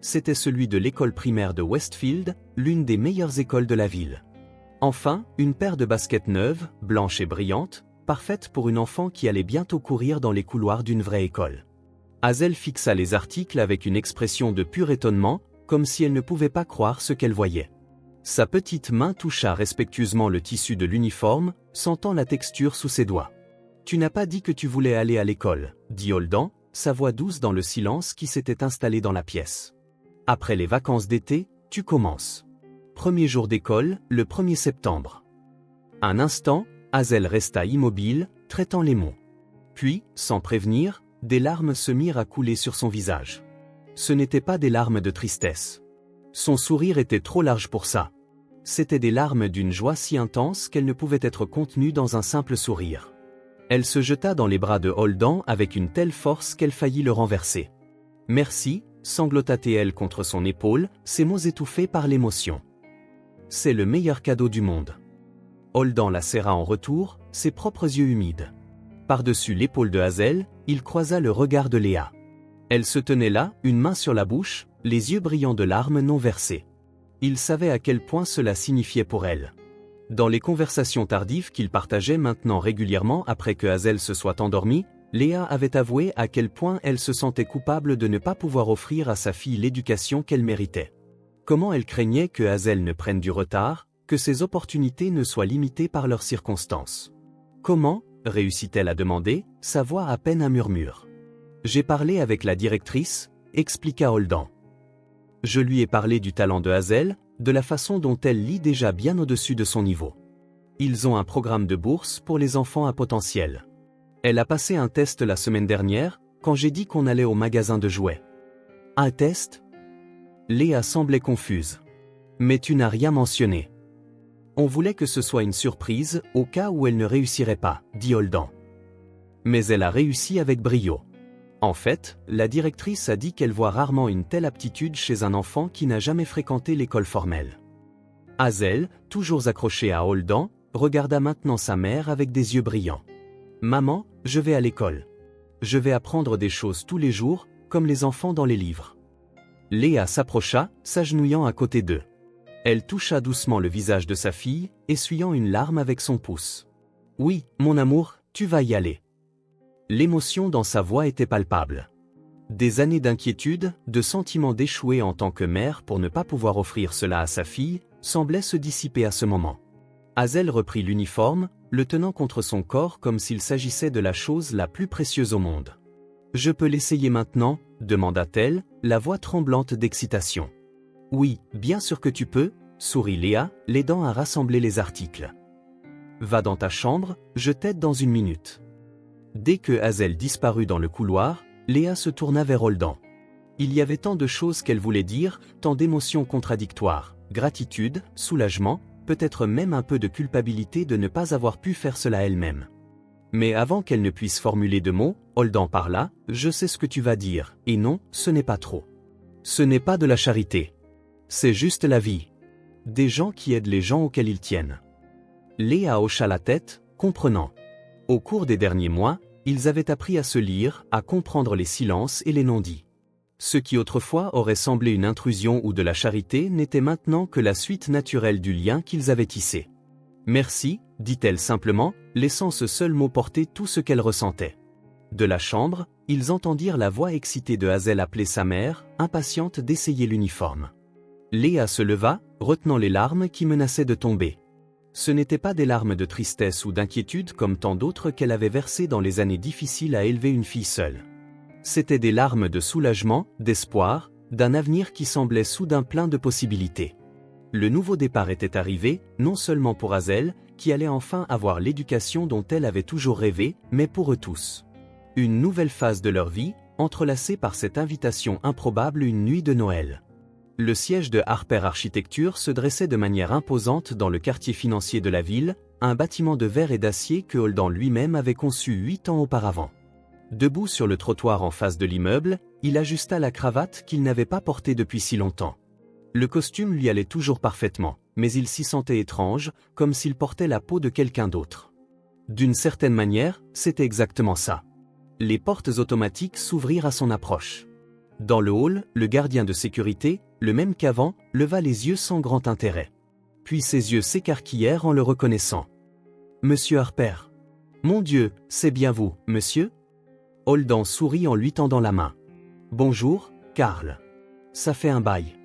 C'était celui de l'école primaire de Westfield, l'une des meilleures écoles de la ville. Enfin, une paire de baskets neuves, blanches et brillantes, parfaite pour une enfant qui allait bientôt courir dans les couloirs d'une vraie école. Hazel fixa les articles avec une expression de pur étonnement, comme si elle ne pouvait pas croire ce qu'elle voyait. Sa petite main toucha respectueusement le tissu de l'uniforme, sentant la texture sous ses doigts. « Tu n'as pas dit que tu voulais aller à l'école », dit Holden, sa voix douce dans le silence qui s'était installé dans la pièce. « Après les vacances d'été, tu commences. Premier jour d'école, le 1er septembre. » Un instant, Hazel resta immobile, traitant les mots. Puis, sans prévenir, des larmes se mirent à couler sur son visage. Ce n'étaient pas des larmes de tristesse. Son sourire était trop large pour ça. C'étaient des larmes d'une joie si intense qu'elles ne pouvaient être contenues dans un simple sourire. Elle se jeta dans les bras de Holden avec une telle force qu'elle faillit le renverser. « Merci », sanglota-t-elle contre son épaule, ses mots étouffés par l'émotion. « C'est le meilleur cadeau du monde. » Holden la serra en retour, ses propres yeux humides. Par-dessus l'épaule de Hazel, il croisa le regard de Léa. Elle se tenait là, une main sur la bouche, les yeux brillants de larmes non versées. Il savait à quel point cela signifiait pour elle. Dans les conversations tardives qu'il partageait maintenant régulièrement après que Hazel se soit endormie, Léa avait avoué à quel point elle se sentait coupable de ne pas pouvoir offrir à sa fille l'éducation qu'elle méritait. Comment elle craignait que Hazel ne prenne du retard, que ses opportunités ne soient limitées par leurs circonstances. Comment, réussit-elle à demander, sa voix à peine un murmure. J'ai parlé avec la directrice, expliqua Holden. Je lui ai parlé du talent de Hazel, de la façon dont elle lit déjà bien au-dessus de son niveau. Ils ont un programme de bourse pour les enfants à potentiel. Elle a passé un test la semaine dernière, quand j'ai dit qu'on allait au magasin de jouets. Un test ? Léa semblait confuse. Mais tu n'as rien mentionné. On voulait que ce soit une surprise, au cas où elle ne réussirait pas, dit Holden. Mais elle a réussi avec brio. En fait, la directrice a dit qu'elle voit rarement une telle aptitude chez un enfant qui n'a jamais fréquenté l'école formelle. Hazel, toujours accrochée à Holden, regarda maintenant sa mère avec des yeux brillants. « Maman, je vais à l'école. Je vais apprendre des choses tous les jours, comme les enfants dans les livres. » Léa s'approcha, s'agenouillant à côté d'eux. Elle toucha doucement le visage de sa fille, essuyant une larme avec son pouce. « Oui, mon amour, tu vas y aller. » L'émotion dans sa voix était palpable. Des années d'inquiétude, de sentiments d'échouer en tant que mère pour ne pas pouvoir offrir cela à sa fille, semblaient se dissiper à ce moment. Hazel reprit l'uniforme, le tenant contre son corps comme s'il s'agissait de la chose la plus précieuse au monde. « Je peux l'essayer maintenant ?» demanda-t-elle, la voix tremblante d'excitation. « Oui, bien sûr que tu peux », sourit Léa, l'aidant à rassembler les articles. « Va dans ta chambre, je t'aide dans une minute. » Dès que Hazel disparut dans le couloir, Léa se tourna vers Holden. Il y avait tant de choses qu'elle voulait dire, tant d'émotions contradictoires, gratitude, soulagement, peut-être même un peu de culpabilité de ne pas avoir pu faire cela elle-même. Mais avant qu'elle ne puisse formuler de mots, Holden parla, « Je sais ce que tu vas dire, et non, ce n'est pas trop. Ce n'est pas de la charité. C'est juste la vie. Des gens qui aident les gens auxquels ils tiennent. » Léa hocha la tête, comprenant. Au cours des derniers mois, ils avaient appris à se lire, à comprendre les silences et les non-dits. Ce qui autrefois aurait semblé une intrusion ou de la charité n'était maintenant que la suite naturelle du lien qu'ils avaient tissé. « Merci », dit-elle simplement, laissant ce seul mot porter tout ce qu'elle ressentait. De la chambre, ils entendirent la voix excitée de Hazel appeler sa mère, impatiente d'essayer l'uniforme. Léa se leva, retenant les larmes qui menaçaient de tomber. Ce n'étaient pas des larmes de tristesse ou d'inquiétude comme tant d'autres qu'elle avait versées dans les années difficiles à élever une fille seule. C'étaient des larmes de soulagement, d'espoir, d'un avenir qui semblait soudain plein de possibilités. Le nouveau départ était arrivé, non seulement pour Hazel, qui allait enfin avoir l'éducation dont elle avait toujours rêvé, mais pour eux tous. Une nouvelle phase de leur vie, entrelacée par cette invitation improbable une nuit de Noël. Le siège de Harper Architecture se dressait de manière imposante dans le quartier financier de la ville, un bâtiment de verre et d'acier que Holden lui-même avait conçu 8 ans auparavant. Debout sur le trottoir en face de l'immeuble, il ajusta la cravate qu'il n'avait pas portée depuis si longtemps. Le costume lui allait toujours parfaitement, mais il s'y sentait étrange, comme s'il portait la peau de quelqu'un d'autre. D'une certaine manière, c'était exactement ça. Les portes automatiques s'ouvrirent à son approche. Dans le hall, le gardien de sécurité, le même qu'avant, leva les yeux sans grand intérêt. Puis ses yeux s'écarquillèrent en le reconnaissant. « Monsieur Harper. »« Mon Dieu, c'est bien vous, monsieur ?» Holden sourit en lui tendant la main. « Bonjour, Karl. Ça fait un bail. »«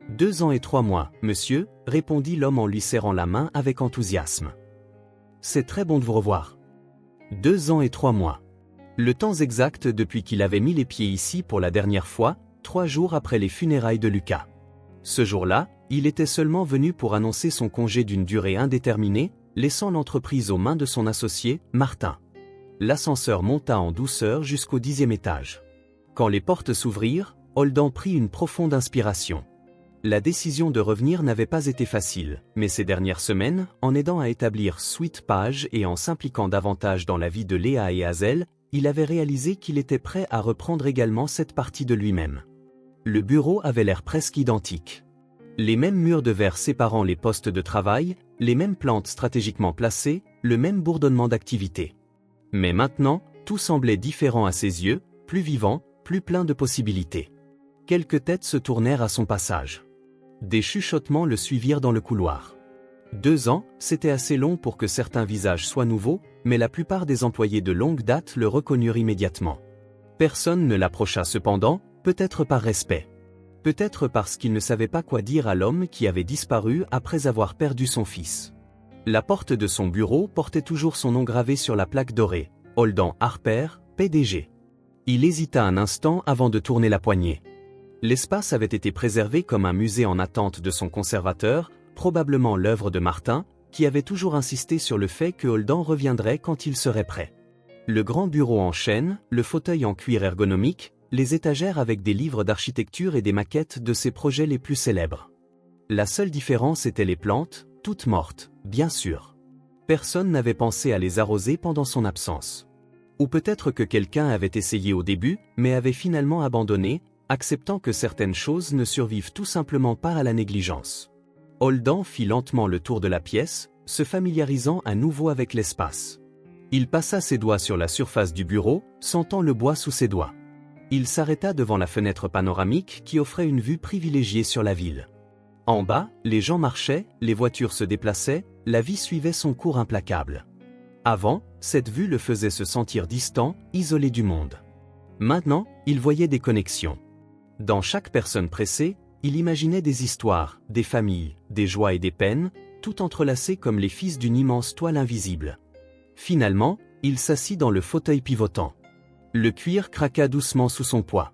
2 ans et 3 mois, monsieur, » répondit l'homme en lui serrant la main avec enthousiasme. « C'est très bon de vous revoir. » 2 ans et 3 mois. Le temps exact depuis qu'il avait mis les pieds ici pour la dernière fois, 3 jours après les funérailles de Lucas. Ce jour-là, il était seulement venu pour annoncer son congé d'une durée indéterminée, laissant l'entreprise aux mains de son associé, Martin. L'ascenseur monta en douceur jusqu'au 10e étage. Quand les portes s'ouvrirent, Holden prit une profonde inspiration. La décision de revenir n'avait pas été facile, mais ces dernières semaines, en aidant à établir Sweet Page et en s'impliquant davantage dans la vie de Léa et Hazel, il avait réalisé qu'il était prêt à reprendre également cette partie de lui-même. Le bureau avait l'air presque identique. Les mêmes murs de verre séparant les postes de travail, les mêmes plantes stratégiquement placées, le même bourdonnement d'activité. Mais maintenant, tout semblait différent à ses yeux, plus vivant, plus plein de possibilités. Quelques têtes se tournèrent à son passage. Des chuchotements le suivirent dans le couloir. 2 ans, c'était assez long pour que certains visages soient nouveaux, mais la plupart des employés de longue date le reconnurent immédiatement. Personne ne l'approcha cependant, peut-être par respect. Peut-être parce qu'il ne savait pas quoi dire à l'homme qui avait disparu après avoir perdu son fils. La porte de son bureau portait toujours son nom gravé sur la plaque dorée, Holden Harper, PDG. Il hésita un instant avant de tourner la poignée. L'espace avait été préservé comme un musée en attente de son conservateur, probablement l'œuvre de Martin, qui avait toujours insisté sur le fait que Holden reviendrait quand il serait prêt. Le grand bureau en chêne, le fauteuil en cuir ergonomique, les étagères avec des livres d'architecture et des maquettes de ses projets les plus célèbres. La seule différence était les plantes, toutes mortes, bien sûr. Personne n'avait pensé à les arroser pendant son absence. Ou peut-être que quelqu'un avait essayé au début, mais avait finalement abandonné, acceptant que certaines choses ne survivent tout simplement pas à la négligence. Holden fit lentement le tour de la pièce, se familiarisant à nouveau avec l'espace. Il passa ses doigts sur la surface du bureau, sentant le bois sous ses doigts. Il s'arrêta devant la fenêtre panoramique qui offrait une vue privilégiée sur la ville. En bas, les gens marchaient, les voitures se déplaçaient, la vie suivait son cours implacable. Avant, cette vue le faisait se sentir distant, isolé du monde. Maintenant, il voyait des connexions. Dans chaque personne pressée, il imaginait des histoires, des familles, des joies et des peines, tout entrelacées comme les fils d'une immense toile invisible. Finalement, il s'assit dans le fauteuil pivotant. Le cuir craqua doucement sous son poids.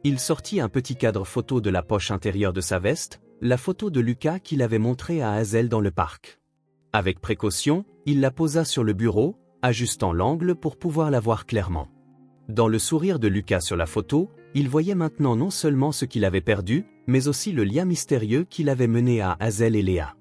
Il sortit un petit cadre photo de la poche intérieure de sa veste, la photo de Lucas qu'il avait montrée à Hazel dans le parc. Avec précaution, il la posa sur le bureau, ajustant l'angle pour pouvoir la voir clairement. Dans le sourire de Lucas sur la photo, il voyait maintenant non seulement ce qu'il avait perdu, mais aussi le lien mystérieux qu'il avait mené à Hazel et Léa.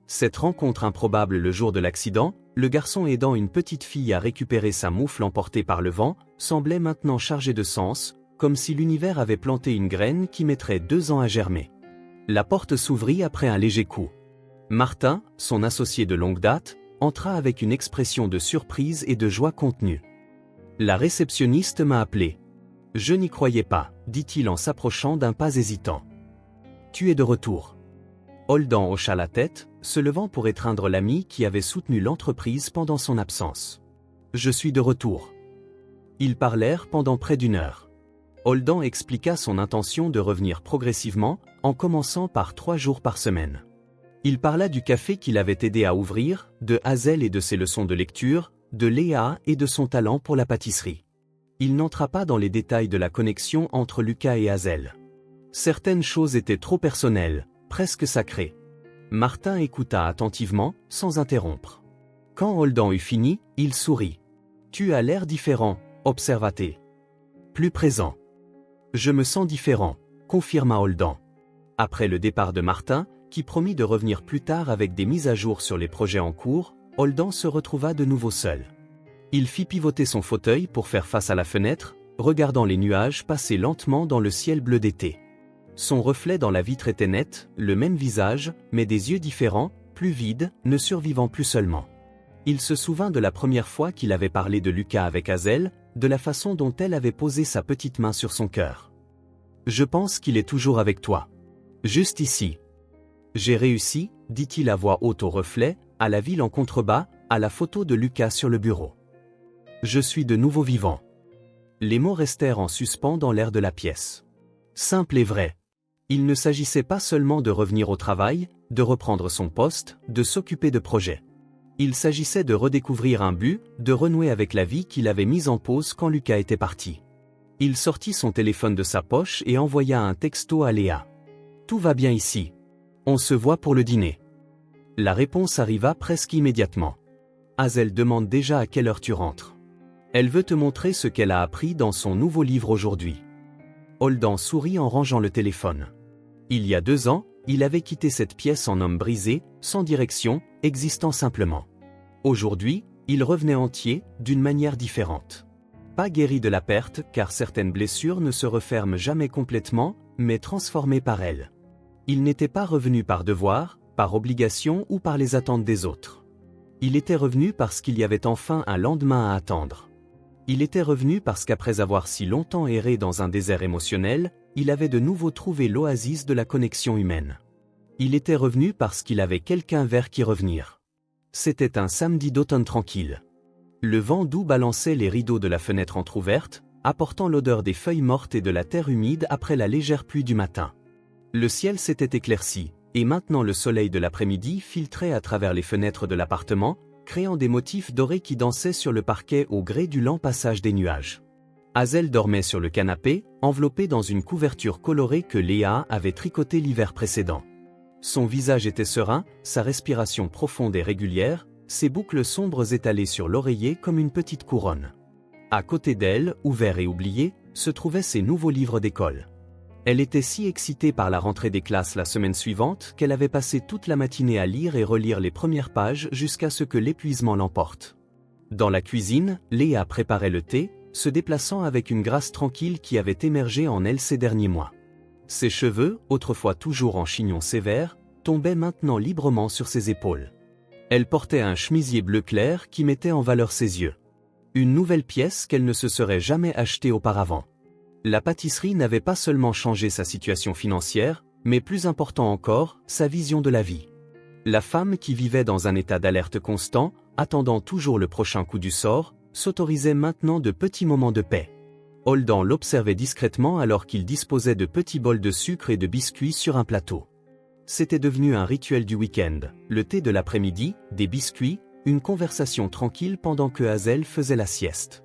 Cette rencontre improbable le jour de l'accident, le garçon aidant une petite fille à récupérer sa moufle emportée par le vent, semblait maintenant chargé de sens, comme si l'univers avait planté une graine qui mettrait 2 ans à germer. La porte s'ouvrit après un léger coup. Martin, son associé de longue date, entra avec une expression de surprise et de joie contenue. « La réceptionniste m'a appelé. Je n'y croyais pas, dit-il en s'approchant d'un pas hésitant. Tu es de retour. » Holden hocha la tête, se levant pour étreindre l'ami qui avait soutenu l'entreprise pendant son absence. « Je suis de retour. » Ils parlèrent pendant près d'1 heure. Holden expliqua son intention de revenir progressivement, en commençant par 3 jours par semaine. Il parla du café qu'il avait aidé à ouvrir, de Hazel et de ses leçons de lecture, de Léa et de son talent pour la pâtisserie. Il n'entra pas dans les détails de la connexion entre Lucas et Hazel. Certaines choses étaient trop personnelles, presque sacrées. Martin écouta attentivement, sans interrompre. Quand Holden eut fini, il sourit. « Tu as l'air différent, observa-t-il. Plus présent. »« Je me sens différent, » confirma Holden. Après le départ de Martin, qui promit de revenir plus tard avec des mises à jour sur les projets en cours, Holden se retrouva de nouveau seul. Il fit pivoter son fauteuil pour faire face à la fenêtre, regardant les nuages passer lentement dans le ciel bleu d'été. Son reflet dans la vitre était net, le même visage, mais des yeux différents, plus vides, ne survivant plus seulement. Il se souvint de la première fois qu'il avait parlé de Lucas avec Hazel, de la façon dont elle avait posé sa petite main sur son cœur. « Je pense qu'il est toujours avec toi. Juste ici. »« J'ai réussi, » dit-il à voix haute au reflet, à la ville en contrebas, à la photo de Lucas sur le bureau. « Je suis de nouveau vivant. » Les mots restèrent en suspens dans l'air de la pièce. Simple et vrai. Il ne s'agissait pas seulement de revenir au travail, de reprendre son poste, de s'occuper de projets. Il s'agissait de redécouvrir un but, de renouer avec la vie qu'il avait mise en pause quand Lucas était parti. Il sortit son téléphone de sa poche et envoya un texto à Léa. « Tout va bien ici. On se voit pour le dîner. » La réponse arriva presque immédiatement. « Hazel demande déjà à quelle heure tu rentres. Elle veut te montrer ce qu'elle a appris dans son nouveau livre aujourd'hui. » Holden sourit en rangeant le téléphone. Il y a 2 ans, il avait quitté cette pièce en homme brisé, sans direction, existant simplement. Aujourd'hui, il revenait entier, d'une manière différente. Pas guéri de la perte, car certaines blessures ne se referment jamais complètement, mais transformées par elles. Il n'était pas revenu par devoir, par obligation ou par les attentes des autres. Il était revenu parce qu'il y avait enfin un lendemain à attendre. Il était revenu parce qu'après avoir si longtemps erré dans un désert émotionnel, il avait de nouveau trouvé l'oasis de la connexion humaine. Il était revenu parce qu'il avait quelqu'un vers qui revenir. C'était un samedi d'automne tranquille. Le vent doux balançait les rideaux de la fenêtre entr'ouverte, apportant l'odeur des feuilles mortes et de la terre humide après la légère pluie du matin. Le ciel s'était éclairci, et maintenant le soleil de l'après-midi filtrait à travers les fenêtres de l'appartement, créant des motifs dorés qui dansaient sur le parquet au gré du lent passage des nuages. Hazel dormait sur le canapé, enveloppée dans une couverture colorée que Léa avait tricotée l'hiver précédent. Son visage était serein, sa respiration profonde et régulière, ses boucles sombres étalées sur l'oreiller comme une petite couronne. À côté d'elle, ouverts et oubliés, se trouvaient ses nouveaux livres d'école. Elle était si excitée par la rentrée des classes la semaine suivante qu'elle avait passé toute la matinée à lire et relire les premières pages jusqu'à ce que l'épuisement l'emporte. Dans la cuisine, Léa préparait le thé, se déplaçant avec une grâce tranquille qui avait émergé en elle ces derniers mois. Ses cheveux, autrefois toujours en chignon sévère, tombaient maintenant librement sur ses épaules. Elle portait un chemisier bleu clair qui mettait en valeur ses yeux. Une nouvelle pièce qu'elle ne se serait jamais achetée auparavant. La pâtisserie n'avait pas seulement changé sa situation financière, mais plus important encore, sa vision de la vie. La femme qui vivait dans un état d'alerte constant, attendant toujours le prochain coup du sort, s'autorisait maintenant de petits moments de paix. Holden l'observait discrètement alors qu'il disposait de petits bols de sucre et de biscuits sur un plateau. C'était devenu un rituel du week-end, le thé de l'après-midi, des biscuits, une conversation tranquille pendant que Hazel faisait la sieste.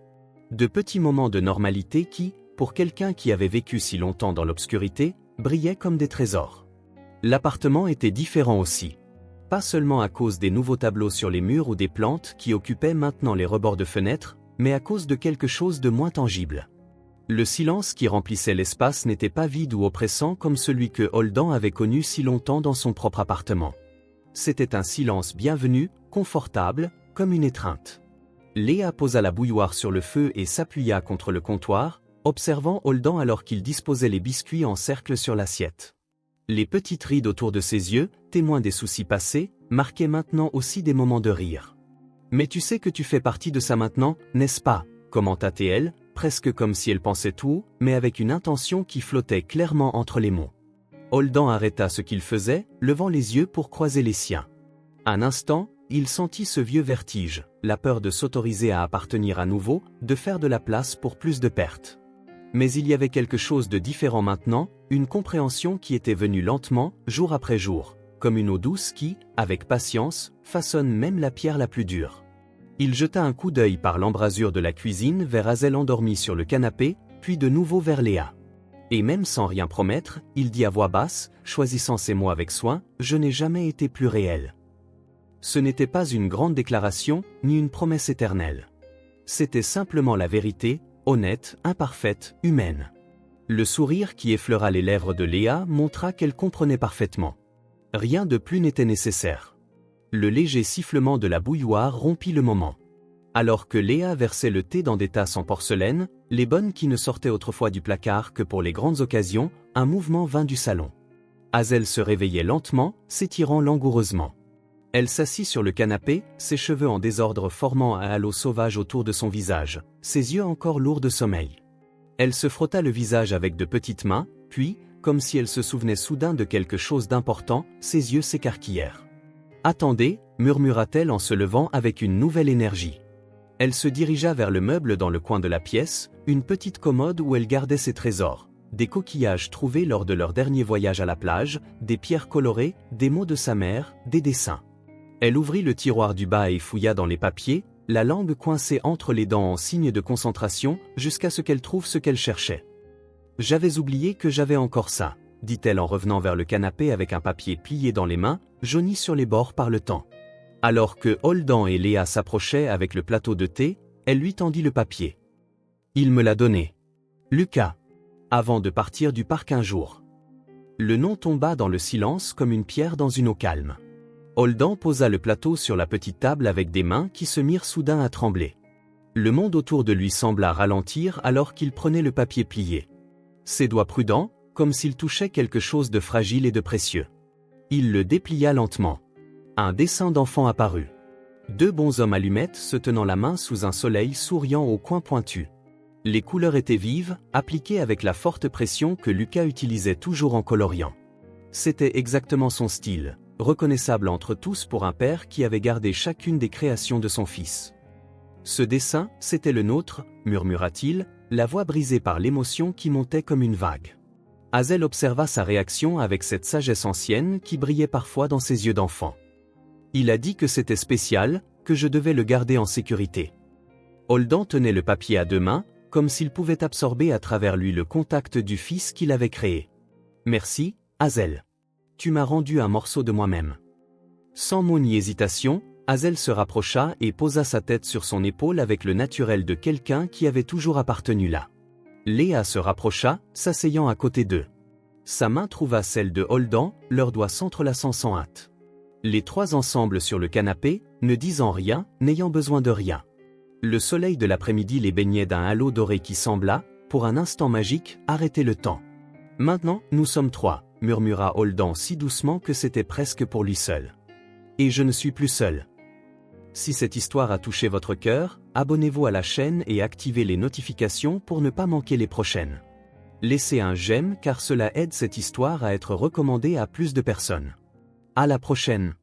De petits moments de normalité qui, pour quelqu'un qui avait vécu si longtemps dans l'obscurité, brillaient comme des trésors. L'appartement était différent aussi. Pas seulement à cause des nouveaux tableaux sur les murs ou des plantes qui occupaient maintenant les rebords de fenêtres, mais à cause de quelque chose de moins tangible. Le silence qui remplissait l'espace n'était pas vide ou oppressant comme celui que Holden avait connu si longtemps dans son propre appartement. C'était un silence bienvenu, confortable, comme une étreinte. Léa posa la bouilloire sur le feu et s'appuya contre le comptoir, observant Holden alors qu'il disposait les biscuits en cercle sur l'assiette. Les petites rides autour de ses yeux, témoins des soucis passés, marquaient maintenant aussi des moments de rire. « Mais tu sais que tu fais partie de ça maintenant, n'est-ce pas ?» commenta-t-elle, presque comme si elle pensait tout, mais avec une intention qui flottait clairement entre les mots. Holden arrêta ce qu'il faisait, levant les yeux pour croiser les siens. Un instant, il sentit ce vieux vertige, la peur de s'autoriser à appartenir à nouveau, de faire de la place pour plus de pertes. Mais il y avait quelque chose de différent maintenant, une compréhension qui était venue lentement, jour après jour, comme une eau douce qui, avec patience, façonne même la pierre la plus dure. Il jeta un coup d'œil par l'embrasure de la cuisine vers Hazel endormie sur le canapé, puis de nouveau vers Léa. Et même sans rien promettre, il dit à voix basse, choisissant ses mots avec soin, « Je n'ai jamais été plus réel. » Ce n'était pas une grande déclaration, ni une promesse éternelle. C'était simplement la vérité, honnête, imparfaite, humaine. Le sourire qui effleura les lèvres de Léa montra qu'elle comprenait parfaitement. Rien de plus n'était nécessaire. Le léger sifflement de la bouilloire rompit le moment. Alors que Léa versait le thé dans des tasses en porcelaine, les bonnes qui ne sortaient autrefois du placard que pour les grandes occasions, un mouvement vint du salon. Hazel se réveillait lentement, s'étirant langoureusement. Elle s'assit sur le canapé, ses cheveux en désordre formant un halo sauvage autour de son visage, ses yeux encore lourds de sommeil. Elle se frotta le visage avec de petites mains, puis, comme si elle se souvenait soudain de quelque chose d'important, ses yeux s'écarquillèrent. « Attendez » murmura-t-elle en se levant avec une nouvelle énergie. Elle se dirigea vers le meuble dans le coin de la pièce, une petite commode où elle gardait ses trésors, des coquillages trouvés lors de leur dernier voyage à la plage, des pierres colorées, des mots de sa mère, des dessins. Elle ouvrit le tiroir du bas et fouilla dans les papiers, la langue coincée entre les dents en signe de concentration, jusqu'à ce qu'elle trouve ce qu'elle cherchait. « J'avais oublié que j'avais encore ça », dit-elle en revenant vers le canapé avec un papier plié dans les mains, jauni sur les bords par le temps. Alors que Holden et Léa s'approchaient avec le plateau de thé, elle lui tendit le papier. « Il me l'a donné. Lucas. » avant de partir du parc un jour. Le nom tomba dans le silence comme une pierre dans une eau calme. Holden posa le plateau sur la petite table avec des mains qui se mirent soudain à trembler. Le monde autour de lui sembla ralentir alors qu'il prenait le papier plié. Ses doigts prudents, comme s'il touchait quelque chose de fragile et de précieux. Il le déplia lentement. Un dessin d'enfant apparut. 2 bonshommes allumettes se tenant la main sous un soleil souriant au coin pointu. Les couleurs étaient vives, appliquées avec la forte pression que Lucas utilisait toujours en coloriant. C'était exactement son style, reconnaissable entre tous pour un père qui avait gardé chacune des créations de son fils. Ce dessin, c'était le nôtre, murmura-t-il, la voix brisée par l'émotion qui montait comme une vague. Hazel observa sa réaction avec cette sagesse ancienne qui brillait parfois dans ses yeux d'enfant. Il a dit que c'était spécial, que je devais le garder en sécurité. Holden tenait le papier à 2 mains, comme s'il pouvait absorber à travers lui le contact du fils qu'il avait créé. Merci, Hazel. Tu m'as rendu un morceau de moi-même. Sans mot ni hésitation, Hazel se rapprocha et posa sa tête sur son épaule avec le naturel de quelqu'un qui avait toujours appartenu là. Léa se rapprocha, s'asseyant à côté d'eux. Sa main trouva celle de Holden, leurs doigts s'entrelaçant sans hâte. Les 3 ensemble sur le canapé, ne disant rien, n'ayant besoin de rien. Le soleil de l'après-midi les baignait d'un halo doré qui sembla, pour un instant magique, arrêter le temps. Maintenant, nous sommes 3, murmura Holden si doucement que c'était presque pour lui seul. Et je ne suis plus seul. Si cette histoire a touché votre cœur, abonnez-vous à la chaîne et activez les notifications pour ne pas manquer les prochaines. Laissez un j'aime car cela aide cette histoire à être recommandée à plus de personnes. À la prochaine.